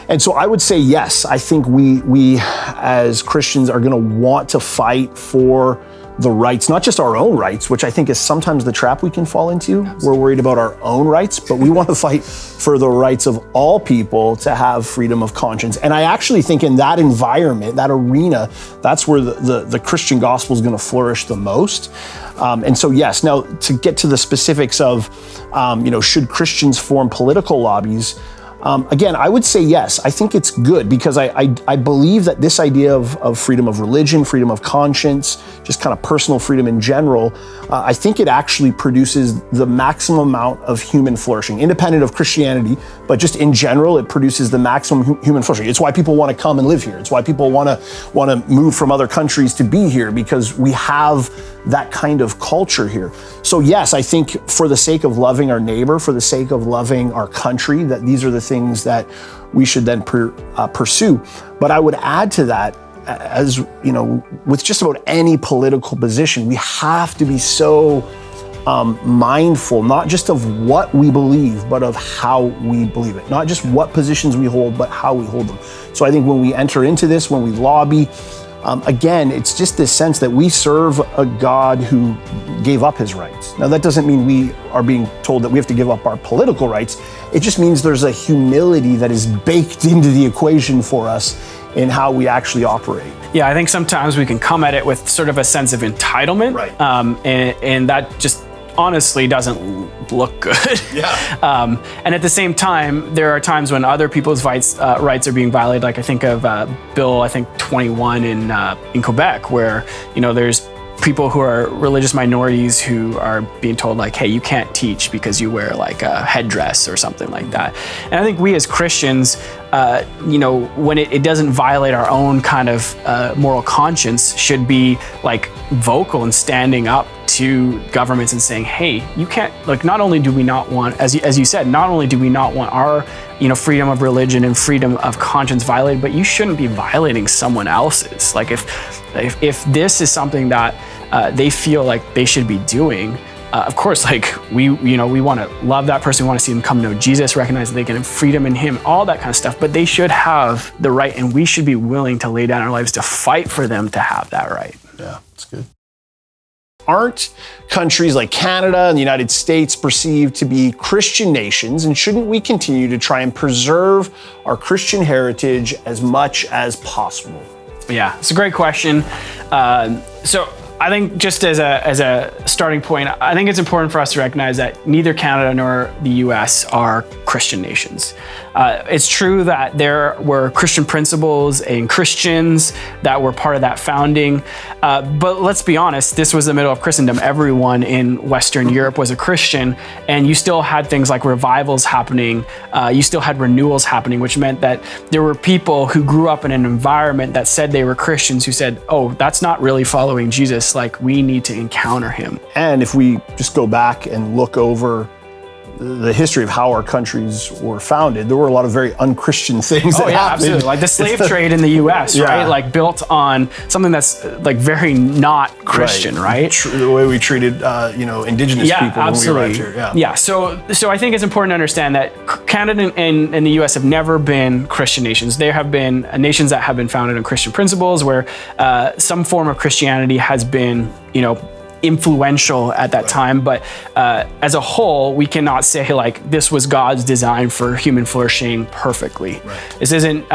And so I would say yes. I think we as Christians are going to want to fight for the rights, not just our own rights, which I think is sometimes the trap we can fall into. We're worried about our own rights, but we want to fight for the rights of all people to have freedom of conscience. And I actually think in that environment, that arena, that's where the Christian gospel is going to flourish the most. And so, yes, now to get to the specifics of, should Christians form political lobbies? Again, I would say yes. I think it's good because I believe that this idea of freedom of religion, freedom of conscience, just kind of personal freedom in general, I think it actually produces the maximum amount of human flourishing, independent of Christianity, but just in general, it produces the maximum human flourishing. It's why people want to come and live here. It's why people want to move from other countries to be here, because we have that kind of culture here. So yes, I think for the sake of loving our neighbor, for the sake of loving our country, that these are the things that we should then pursue. But I would add to that, as with just about any political position, we have to be so mindful, not just of what we believe, but of how we believe it. Not just what positions we hold, but how we hold them. So I think when we enter into this, when we lobby, Again, it's just this sense that we serve a God who gave up his rights. Now, that doesn't mean we are being told that we have to give up our political rights. It just means there's a humility that is baked into the equation for us in how we actually operate. Yeah, I think sometimes we can come at it with sort of a sense of entitlement, Right. And that just honestly doesn't look good. Yeah. And at the same time, there are times when other people's rights are being violated. Like I think of Bill, 21 in Quebec, where there's people who are religious minorities who are being told like, hey, you can't teach because you wear like a headdress or something like that. And I think we as Christians, when it doesn't violate our own kind of moral conscience, should be like vocal and standing up to governments and saying, hey, you can't, like, not only do we not want, as you said, not only do we not want our freedom of religion and freedom of conscience violated, but you shouldn't be violating someone else's. Like if this is something that they feel like they should be doing, of course, like we want to love that person, we want to see them come to know Jesus, recognize that they can have freedom in him, all that kind of stuff, but they should have the right, and we should be willing to lay down our lives to fight for them to have that right. Yeah, that's good. Aren't countries like Canada and the United States perceived to be Christian nations, and shouldn't we continue to try and preserve our Christian heritage as much as possible? Yeah, it's a great question. So I think just as a starting point, I think it's important for us to recognize that neither Canada nor the US are Christian nations. It's true that there were Christian principles and Christians that were part of that founding, but let's be honest, this was the middle of Christendom. Everyone in Western Europe was a Christian, and you still had things like revivals happening, you still had renewals happening, which meant that there were people who grew up in an environment that said they were Christians who said, oh, that's not really following Jesus, like we need to encounter him. And if we just go back and look over the history of how our countries were founded, there were a lot of very unchristian things that happened. Absolutely. Like the slave trade in the US, right? Like built on something that's like very not Christian, right? The way we treated, indigenous people when we arrived here. Yeah. So I think it's important to understand that Canada and the US have never been Christian nations. They have been nations that have been founded on Christian principles, where some form of Christianity has been, influential at that time, but as a whole, we cannot say like this was God's design for human flourishing perfectly. Right. This isn't,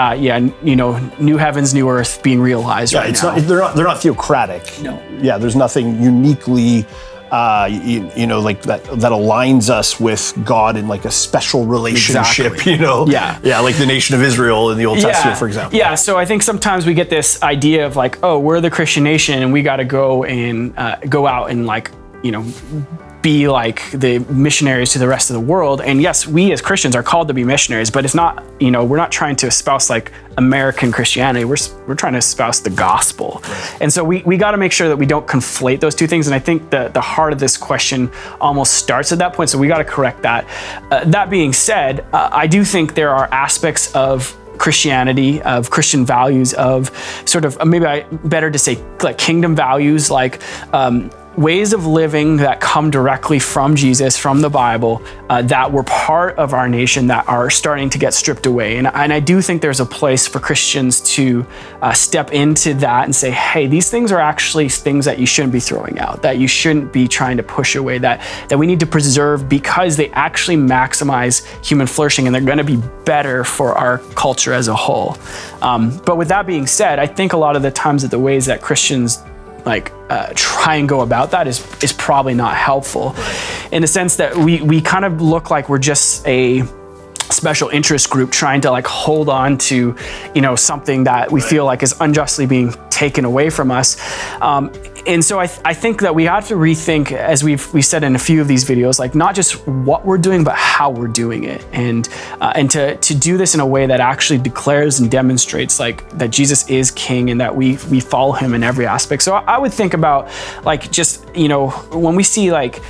new heavens, new earth being realized right now. They're not theocratic. No. Yeah, there's nothing uniquely, like that aligns us with God in like a special relationship. Exactly. Yeah, like the nation of Israel in the Old Testament, for example. Yeah, so I think sometimes we get this idea of like, oh, we're the Christian nation and we got to go out and like, be like the missionaries to the rest of the world. And yes, we as Christians are called to be missionaries, but it's not, we're not trying to espouse like American Christianity. We're trying to espouse the gospel. Right. And so we got to make sure that we don't conflate those two things. And I think the heart of this question almost starts at that point. So we got to correct that. That being said, I do think there are aspects of Christianity, of Christian values, of sort of, better to say like kingdom values, like ways of living that come directly from Jesus, from the Bible, that were part of our nation that are starting to get stripped away. And I do think there's a place for Christians to step into that and say, hey, these things are actually things that you shouldn't be throwing out, that you shouldn't be trying to push away, that we need to preserve because they actually maximize human flourishing and they're going to be better for our culture as a whole. But with that being said, I think a lot of the times that the ways that Christians try and go about that is probably not helpful, in the sense that we kind of look like we're just a special interest group trying to like hold on to something that we feel like is unjustly being taken away from us, and so I think that we have to rethink, as we said in a few of these videos, like not just what we're doing but how we're doing it, and to do this in a way that actually declares and demonstrates like that Jesus is King and that we follow him in every aspect. So I would think about like just when we see like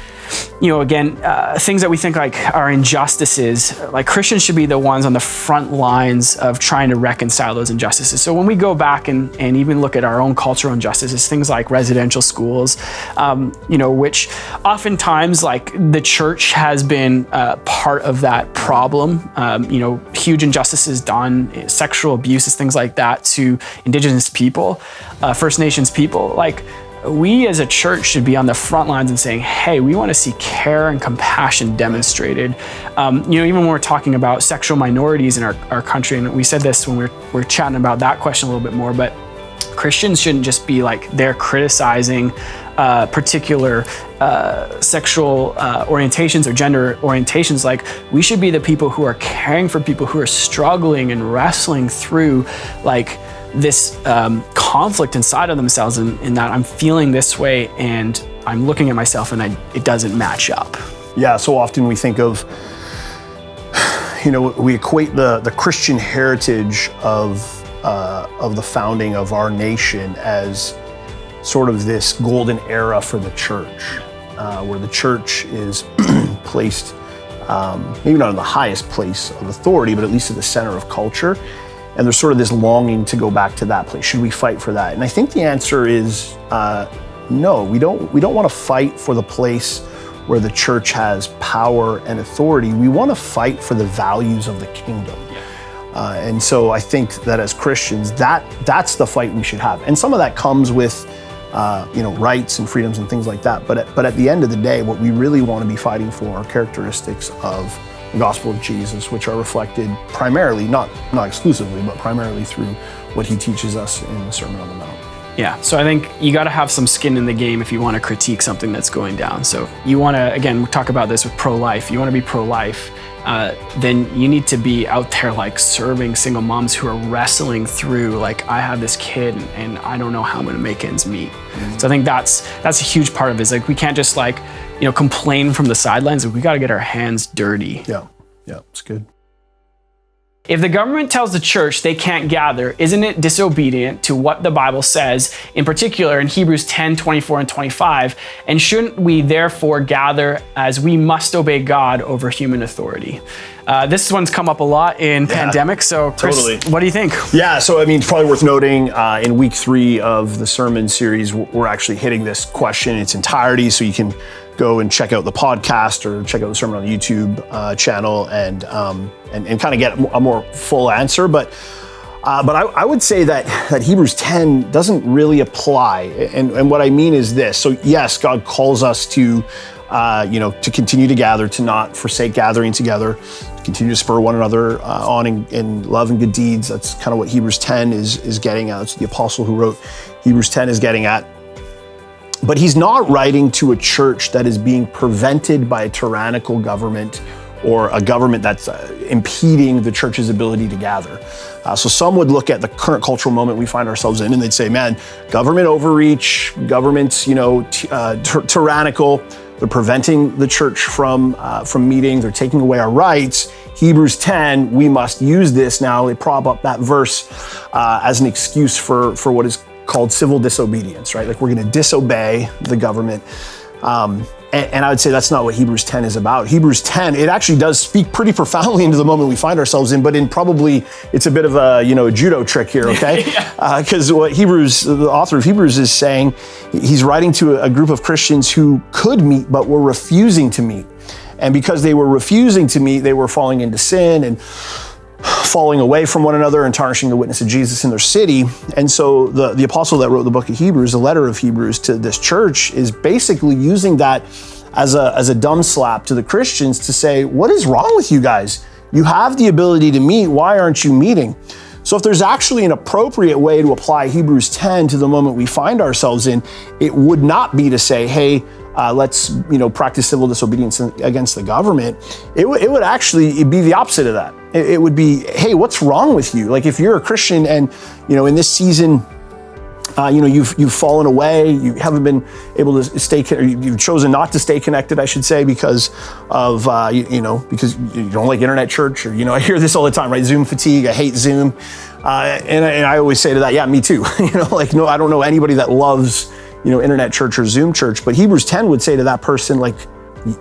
things that we think like are injustices, like Christians should be the ones on the front lines of trying to reconcile those injustices. So when we go back and even look at our own cultural injustices, things like residential residential schools, which oftentimes like the church has been part of that problem. Huge injustices done, sexual abuses, things like that to Indigenous people, First Nations people. Like, we as a church should be on the front lines and saying, hey, we want to see care and compassion demonstrated. Even when we're talking about sexual minorities in our country, and we said this when we're chatting about that question a little bit more, but Christians shouldn't just be like they're criticizing particular sexual orientations or gender orientations. Like, we should be the people who are caring for people who are struggling and wrestling through like this conflict inside of themselves, in that I'm feeling this way and I'm looking at myself and it doesn't match up. Yeah, so often we think of, we equate the Christian heritage of the founding of our nation as sort of this golden era for the church, where the church is placed, maybe not in the highest place of authority, but at least at the center of culture. And there's sort of this longing to go back to that place. Should we fight for that? And I think the answer is no. We don't want to fight for the place where the church has power and authority. We want to fight for the values of the kingdom. And so I think that as Christians, that's the fight we should have. And some of that comes with rights and freedoms and things like that. But at the end of the day, what we really want to be fighting for are characteristics of the gospel of Jesus, which are reflected primarily, not exclusively, but primarily through what he teaches us in the Sermon on the Mount. Yeah, so I think you got to have some skin in the game if you want to critique something that's going down. So you want to, again, we talk about this with pro-life. You want to be pro-life, then you need to be out there like serving single moms who are wrestling through like, I have this kid and I don't know how I'm going to make ends meet. Mm-hmm. So I think that's a huge part of it. Is like, we can't just like, complain from the sidelines. We got to get our hands dirty. Yeah, it's good. If the government tells the church they can't gather, isn't it disobedient to what the Bible says, in particular in Hebrews 10, 24 and 25? And shouldn't we therefore gather as we must obey God over human authority? This one's come up a lot in pandemic. So Chris, totally. What do you think? Yeah, so I mean, it's probably worth noting in week 3 of the sermon series, we're actually hitting this question in its entirety. So you can go and check out the podcast or check out the sermon on the YouTube channel and kind of get a more full answer. But I would say that Hebrews 10 doesn't really apply. And what I mean is this. So yes, God calls us to continue to gather, to not forsake gathering together, to continue to spur one another on in love and good deeds. That's kind of what Hebrews 10 is getting at. It's the apostle who wrote Hebrews 10 is getting at. But he's not writing to a church that is being prevented by a tyrannical government or a government that's impeding the church's ability to gather. So some would look at the current cultural moment we find ourselves in and they'd say, man, government overreach, government's tyrannical, they're preventing the church from meeting, they're taking away our rights. Hebrews 10, we must use this now. They prop up that verse as an excuse for what is called civil disobedience, right? Like, we're going to disobey the government. And I would say that's not what Hebrews 10 is about. Hebrews 10, it actually does speak pretty profoundly into the moment we find ourselves in, but it's a bit of a judo trick here, okay? Because what the author of Hebrews is saying, he's writing to a group of Christians who could meet, but were refusing to meet. And because they were refusing to meet, they were falling into sin and falling away from one another and tarnishing the witness of Jesus in their city. And so the apostle that wrote the book of Hebrews, the letter of Hebrews to this church, is basically using that as a dumb slap to the Christians to say, what is wrong with you guys? You have the ability to meet. Why aren't you meeting? So if there's actually an appropriate way to apply Hebrews 10 to the moment we find ourselves in, it would not be to say, hey, let's practice civil disobedience against the government. It would actually be the opposite of that. It would be, hey, what's wrong with you? Like, if you're a Christian and in this season, you've fallen away, you haven't been able to stay, or you've chosen not to stay connected, I should say, because of because you don't like internet church, or I hear this all the time, right? Zoom fatigue. I hate Zoom, and I always say to that, yeah, me too. No, I don't know anybody that loves internet church or Zoom church, but Hebrews 10 would say to that person, like,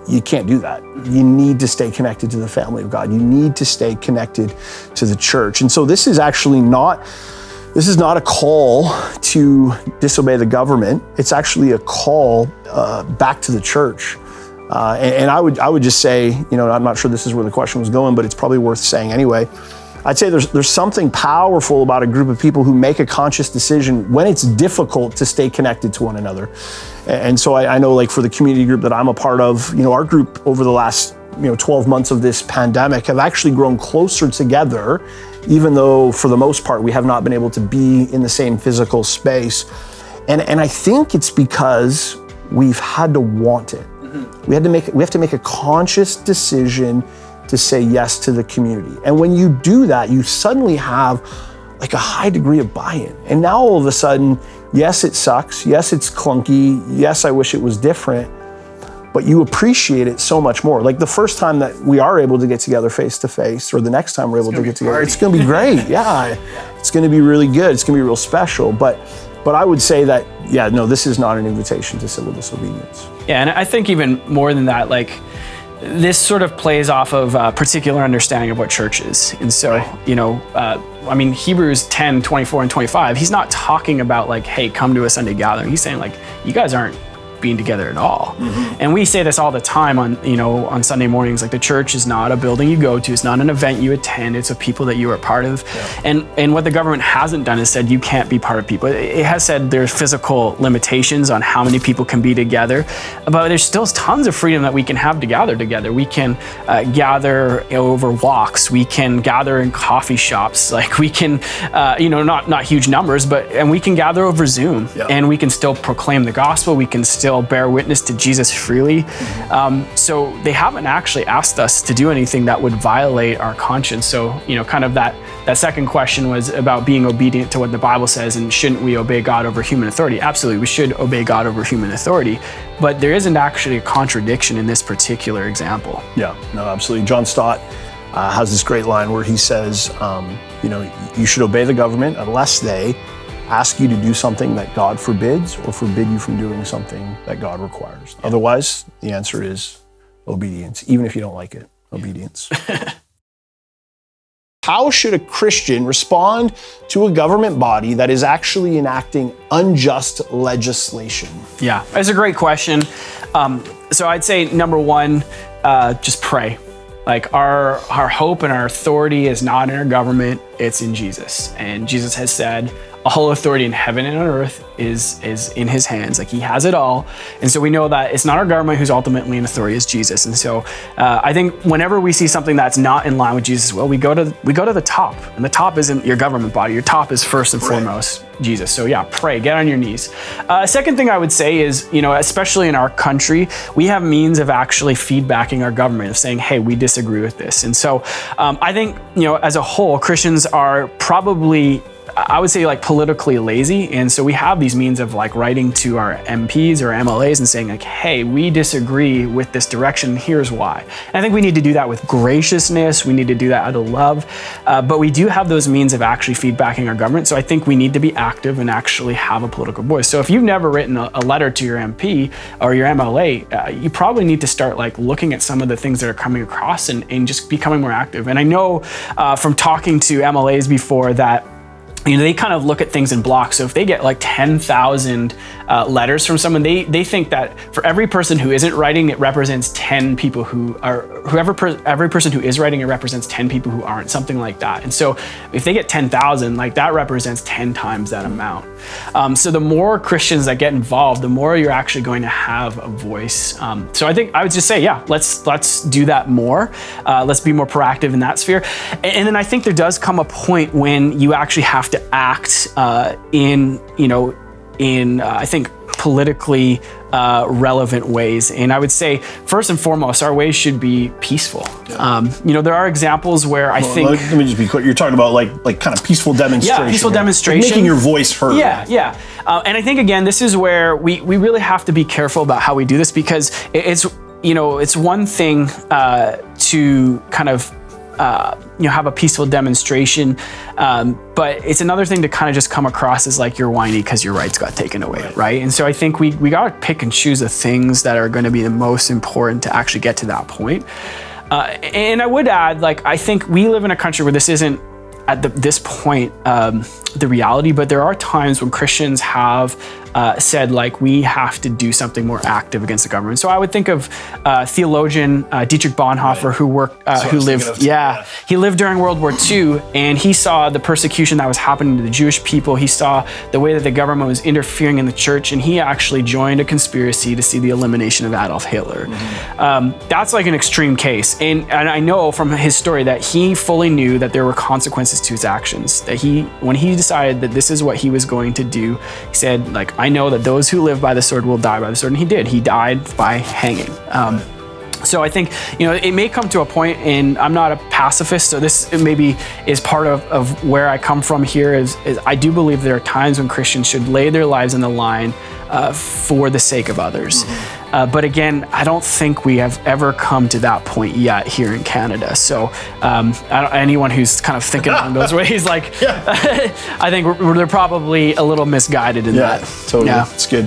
you can't do that. You need to stay connected to the family of God. You need to stay connected to the church. And so this is actually not This is not a call to disobey the government. It's actually a call back to the church. And I would just say, I'm not sure this is where the question was going, but it's probably worth saying anyway. I'd say there's something powerful about a group of people who make a conscious decision when it's difficult to stay connected to one another. And so I know, like, for the community group that I'm a part of, our group over the last 12 months of this pandemic have actually grown closer together, even though for the most part we have not been able to be in the same physical space. And I think it's because we've had to want it. We have to make a conscious decision to say yes to the community. And when you do that, you suddenly have like a high degree of buy-in. And now all of a sudden, yes, it sucks. Yes, it's clunky. Yes, I wish it was different, but you appreciate it so much more. Like the first time that we are able to get together face to face, or the next time we're able to get together, it's gonna be great. Yeah, it's gonna be really good. It's gonna be real special. But I would say that, this is not an invitation to civil disobedience. Yeah, and I think even more than that, like, this sort of plays off of a particular understanding of what church is. And so, Hebrews 10, 24 and 25, he's not talking about like, hey, come to a Sunday gathering. He's saying like, you guys aren't being together at all. And we say this all the time on Sunday mornings, like the church is not a building you go to, it's not an event you attend, it's a people that you are part of. Yeah. And what the government hasn't done is said you can't be part of people. It has said there's physical limitations on how many people can be together, but there's still tons of freedom that we can have to gather together. We can gather over walks, we can gather in coffee shops, like we can, not huge numbers, and we can gather over Zoom. Yeah. And we can still proclaim the gospel, we can still bear witness to Jesus freely. So they haven't actually asked us to do anything that would violate our conscience. So, kind of that second question was about being obedient to what the Bible says, and shouldn't we obey God over human authority? Absolutely, we should obey God over human authority, but there isn't actually a contradiction in this particular example. Yeah, no, absolutely. John Stott has this great line where he says, you should obey the government unless they ask you to do something that God forbids or forbid you from doing something that God requires. Yeah. Otherwise, the answer is obedience, even if you don't like it, obedience. How should a Christian respond to a government body that is actually enacting unjust legislation? Yeah, that's a great question. So I'd say number one, just pray. Like our hope and our authority is not in our government, it's in Jesus. And Jesus has said, all authority in heaven and on earth is in his hands. Like he has it all. And so we know that it's not our government who's ultimately in authority, it's Jesus. And so I think whenever we see something that's not in line with Jesus' will, we go to the top. And the top isn't your government body. Your top is first and foremost Jesus. So yeah, pray, get on your knees. Second thing I would say is, especially in our country, we have means of actually feedbacking our government, of saying, hey, we disagree with this. And so I think, as a whole, Christians are probably, I would say, like politically lazy. And so we have these means of like writing to our MPs or MLAs and saying like, hey, we disagree with this direction, here's why. And I think we need to do that with graciousness. We need to do that out of love. But we do have those means of actually feedbacking our government. So I think we need to be active and actually have a political voice. So if you've never written a letter to your MP or your MLA, you probably need to start like looking at some of the things that are coming across and just becoming more active. And I know from talking to MLAs before that, they kind of look at things in blocks. So if they get like 10,000 letters from someone, they think that for every person who isn't writing, it represents 10 people who are, every person who is writing, it represents 10 people who aren't, something like that. And so if they get 10,000, like that represents 10 times that amount. So the more Christians that get involved, the more you're actually going to have a voice. So I think I would just say, yeah, let's do that more. Let's be more proactive in that sphere. And then I think there does come a point when you actually have to act in I think politically relevant ways. And I would say first and foremost, our ways should be peaceful. Yeah. There are examples where I think. Let me just be clear. You're talking about like kind of peaceful demonstration. Yeah, peaceful demonstration. Like making your voice heard. Yeah. And I think again, this is where we really have to be careful about how we do this, because it's one thing to kind of have a peaceful demonstration, but it's another thing to kind of just come across as like you're whiny because your rights got taken away, right? And so I think we got to pick and choose the things that are going to be the most important to actually get to that point. And I would add, like, I think we live in a country where this isn't at this point the reality, but there are times when Christians have said, like, we have to do something more active against the government. So I would think of theologian Dietrich Bonhoeffer, he lived during World War II, and he saw the persecution that was happening to the Jewish people. He saw the way that the government was interfering in the church, and he actually joined a conspiracy to see the elimination of Adolf Hitler. That's like an extreme case, and I know from his story that he fully knew that there were consequences to his actions. That when he decided that this is what he was going to do, he said, like, I know that those who live by the sword will die by the sword, and he did. He died by hanging. So I think, it may come to a point, and I'm not a pacifist, so this maybe is part of where I come from here, is I do believe there are times when Christians should lay their lives on the line for the sake of others. But again, I don't think we have ever come to that point yet here in Canada. So anyone who's kind of thinking along those ways, like, I think they're probably a little misguided in that. Totally. Yeah, it's good.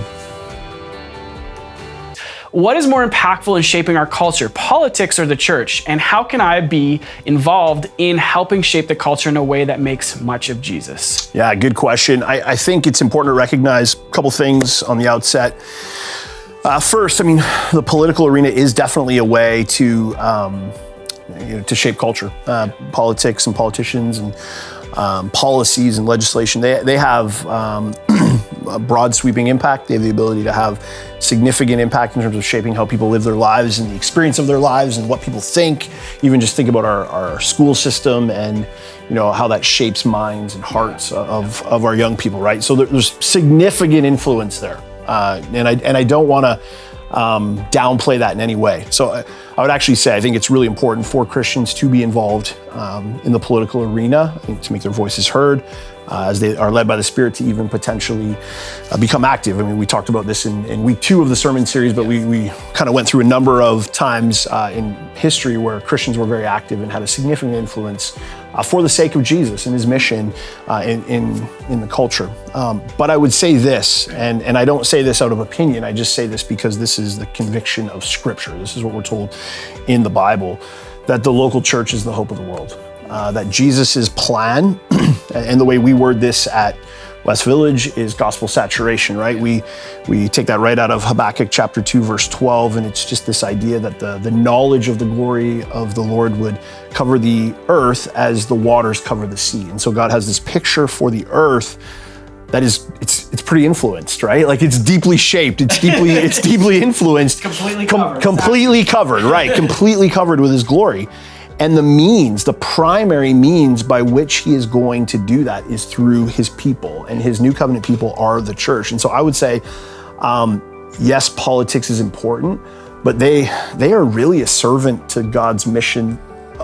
What is more impactful in shaping our culture, politics or the church? And how can I be involved in helping shape the culture in a way that makes much of Jesus? Yeah, good question. I think it's important to recognize a couple things on the outset. First, the political arena is definitely a way to shape culture. Politics and politicians and policies and legislation, they have a broad sweeping impact. They have the ability to have significant impact in terms of shaping how people live their lives and the experience of their lives and what people think. Even just think about our school system and how that shapes minds and hearts of our young people, right? So there's significant influence there. And I don't want to downplay that in any way. So I would actually say I think it's really important for Christians to be involved in the political arena, I think, to make their voices heard, as they are led by the Spirit to even potentially become active. We talked about this in week 2 of the sermon series, but we kind of went through a number of times in history where Christians were very active and had a significant influence for the sake of Jesus and his mission in the culture. But I would say this, and I don't say this out of opinion, I just say this because this is the conviction of Scripture. This is what we're told in the Bible, that the local church is the hope of the world. That Jesus's plan, and the way we word this at West Village, is gospel saturation, right? We take that right out of Habakkuk chapter 2, verse 12, and it's just this idea that the knowledge of the glory of the Lord would cover the earth as the waters cover the sea. And so God has this picture for the earth that is, it's pretty influenced, right? Like, it's deeply shaped, it's deeply influenced. Completely covered. Completely covered, right? Completely covered with his glory. And the primary means by which he is going to do that is through his people, and his new covenant people are the church. And so I would say, yes, politics is important, but they are really a servant to God's mission,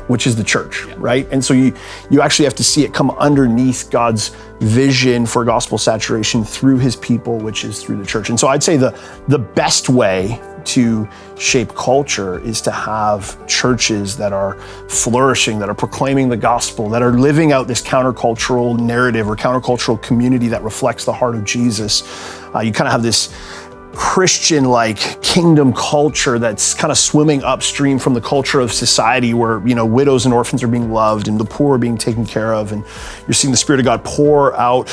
which is the church, right? And so you actually have to see it come underneath God's vision for gospel saturation through his people, which is through the church. And so I'd say the best way to shape culture is to have churches that are flourishing, that are proclaiming the gospel, that are living out this countercultural narrative or countercultural community that reflects the heart of Jesus. You kind of have this Christian-like kingdom culture that's kind of swimming upstream from the culture of society, where widows and orphans are being loved and the poor are being taken care of, and you're seeing the Spirit of God pour out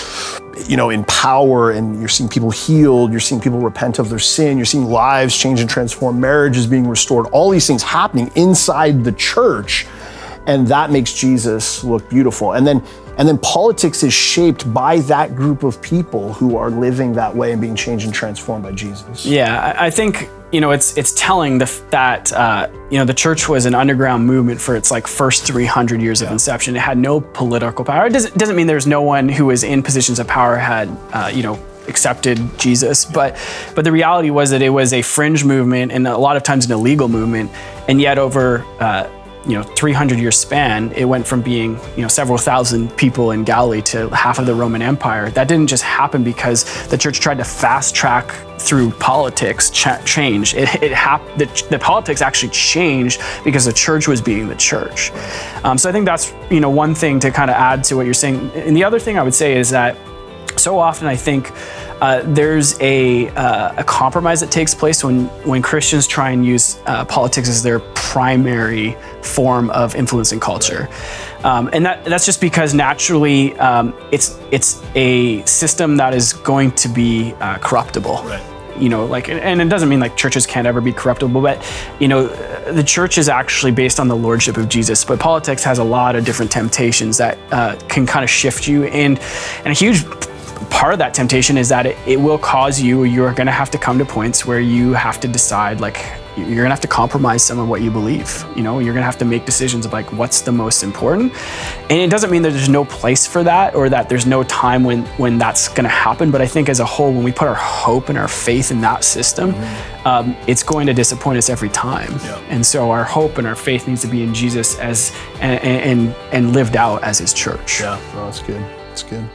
in power, and you're seeing people healed, you're seeing people repent of their sin, you're seeing lives change and transform, marriages being restored, all these things happening inside the church, and that makes Jesus look beautiful. And then politics is shaped by that group of people who are living that way and being changed and transformed by Jesus. Yeah, I think it's telling that the church was an underground movement for its first 300 years of inception. It had no political power. It doesn't mean there's no one who was in positions of power had accepted Jesus, but the reality was that it was a fringe movement, and a lot of times an illegal movement, and yet over 300-year span, it went from being several thousand people in Galilee to half of the Roman Empire. That didn't just happen because the church tried to fast track through politics change. The politics actually changed because the church was being the church. So I think that's one thing to kind of add to what you're saying. And the other thing I would say is that so often I think there's a compromise that takes place when Christians try and use politics as their primary form of influencing culture. And that's just because naturally it's a system that is going to be corruptible. Right. You know, like, and it doesn't mean like churches can't ever be corruptible, but you know, the church is actually based on the lordship of Jesus. But politics has a lot of different temptations that can kind of shift you, and a huge part of that temptation is that it will cause you're going to have to come to points where you have to decide, like, you're going to have to compromise some of what you believe. You know, you're going to have to make decisions of like what's the most important. And it doesn't mean that there's no place for that or that there's no time when that's going to happen. But I think as a whole, when we put our hope and our faith in that system, it's going to disappoint us every time. Yeah. And so our hope and our faith needs to be in Jesus and lived out as his church. Yeah, well, that's good. That's good.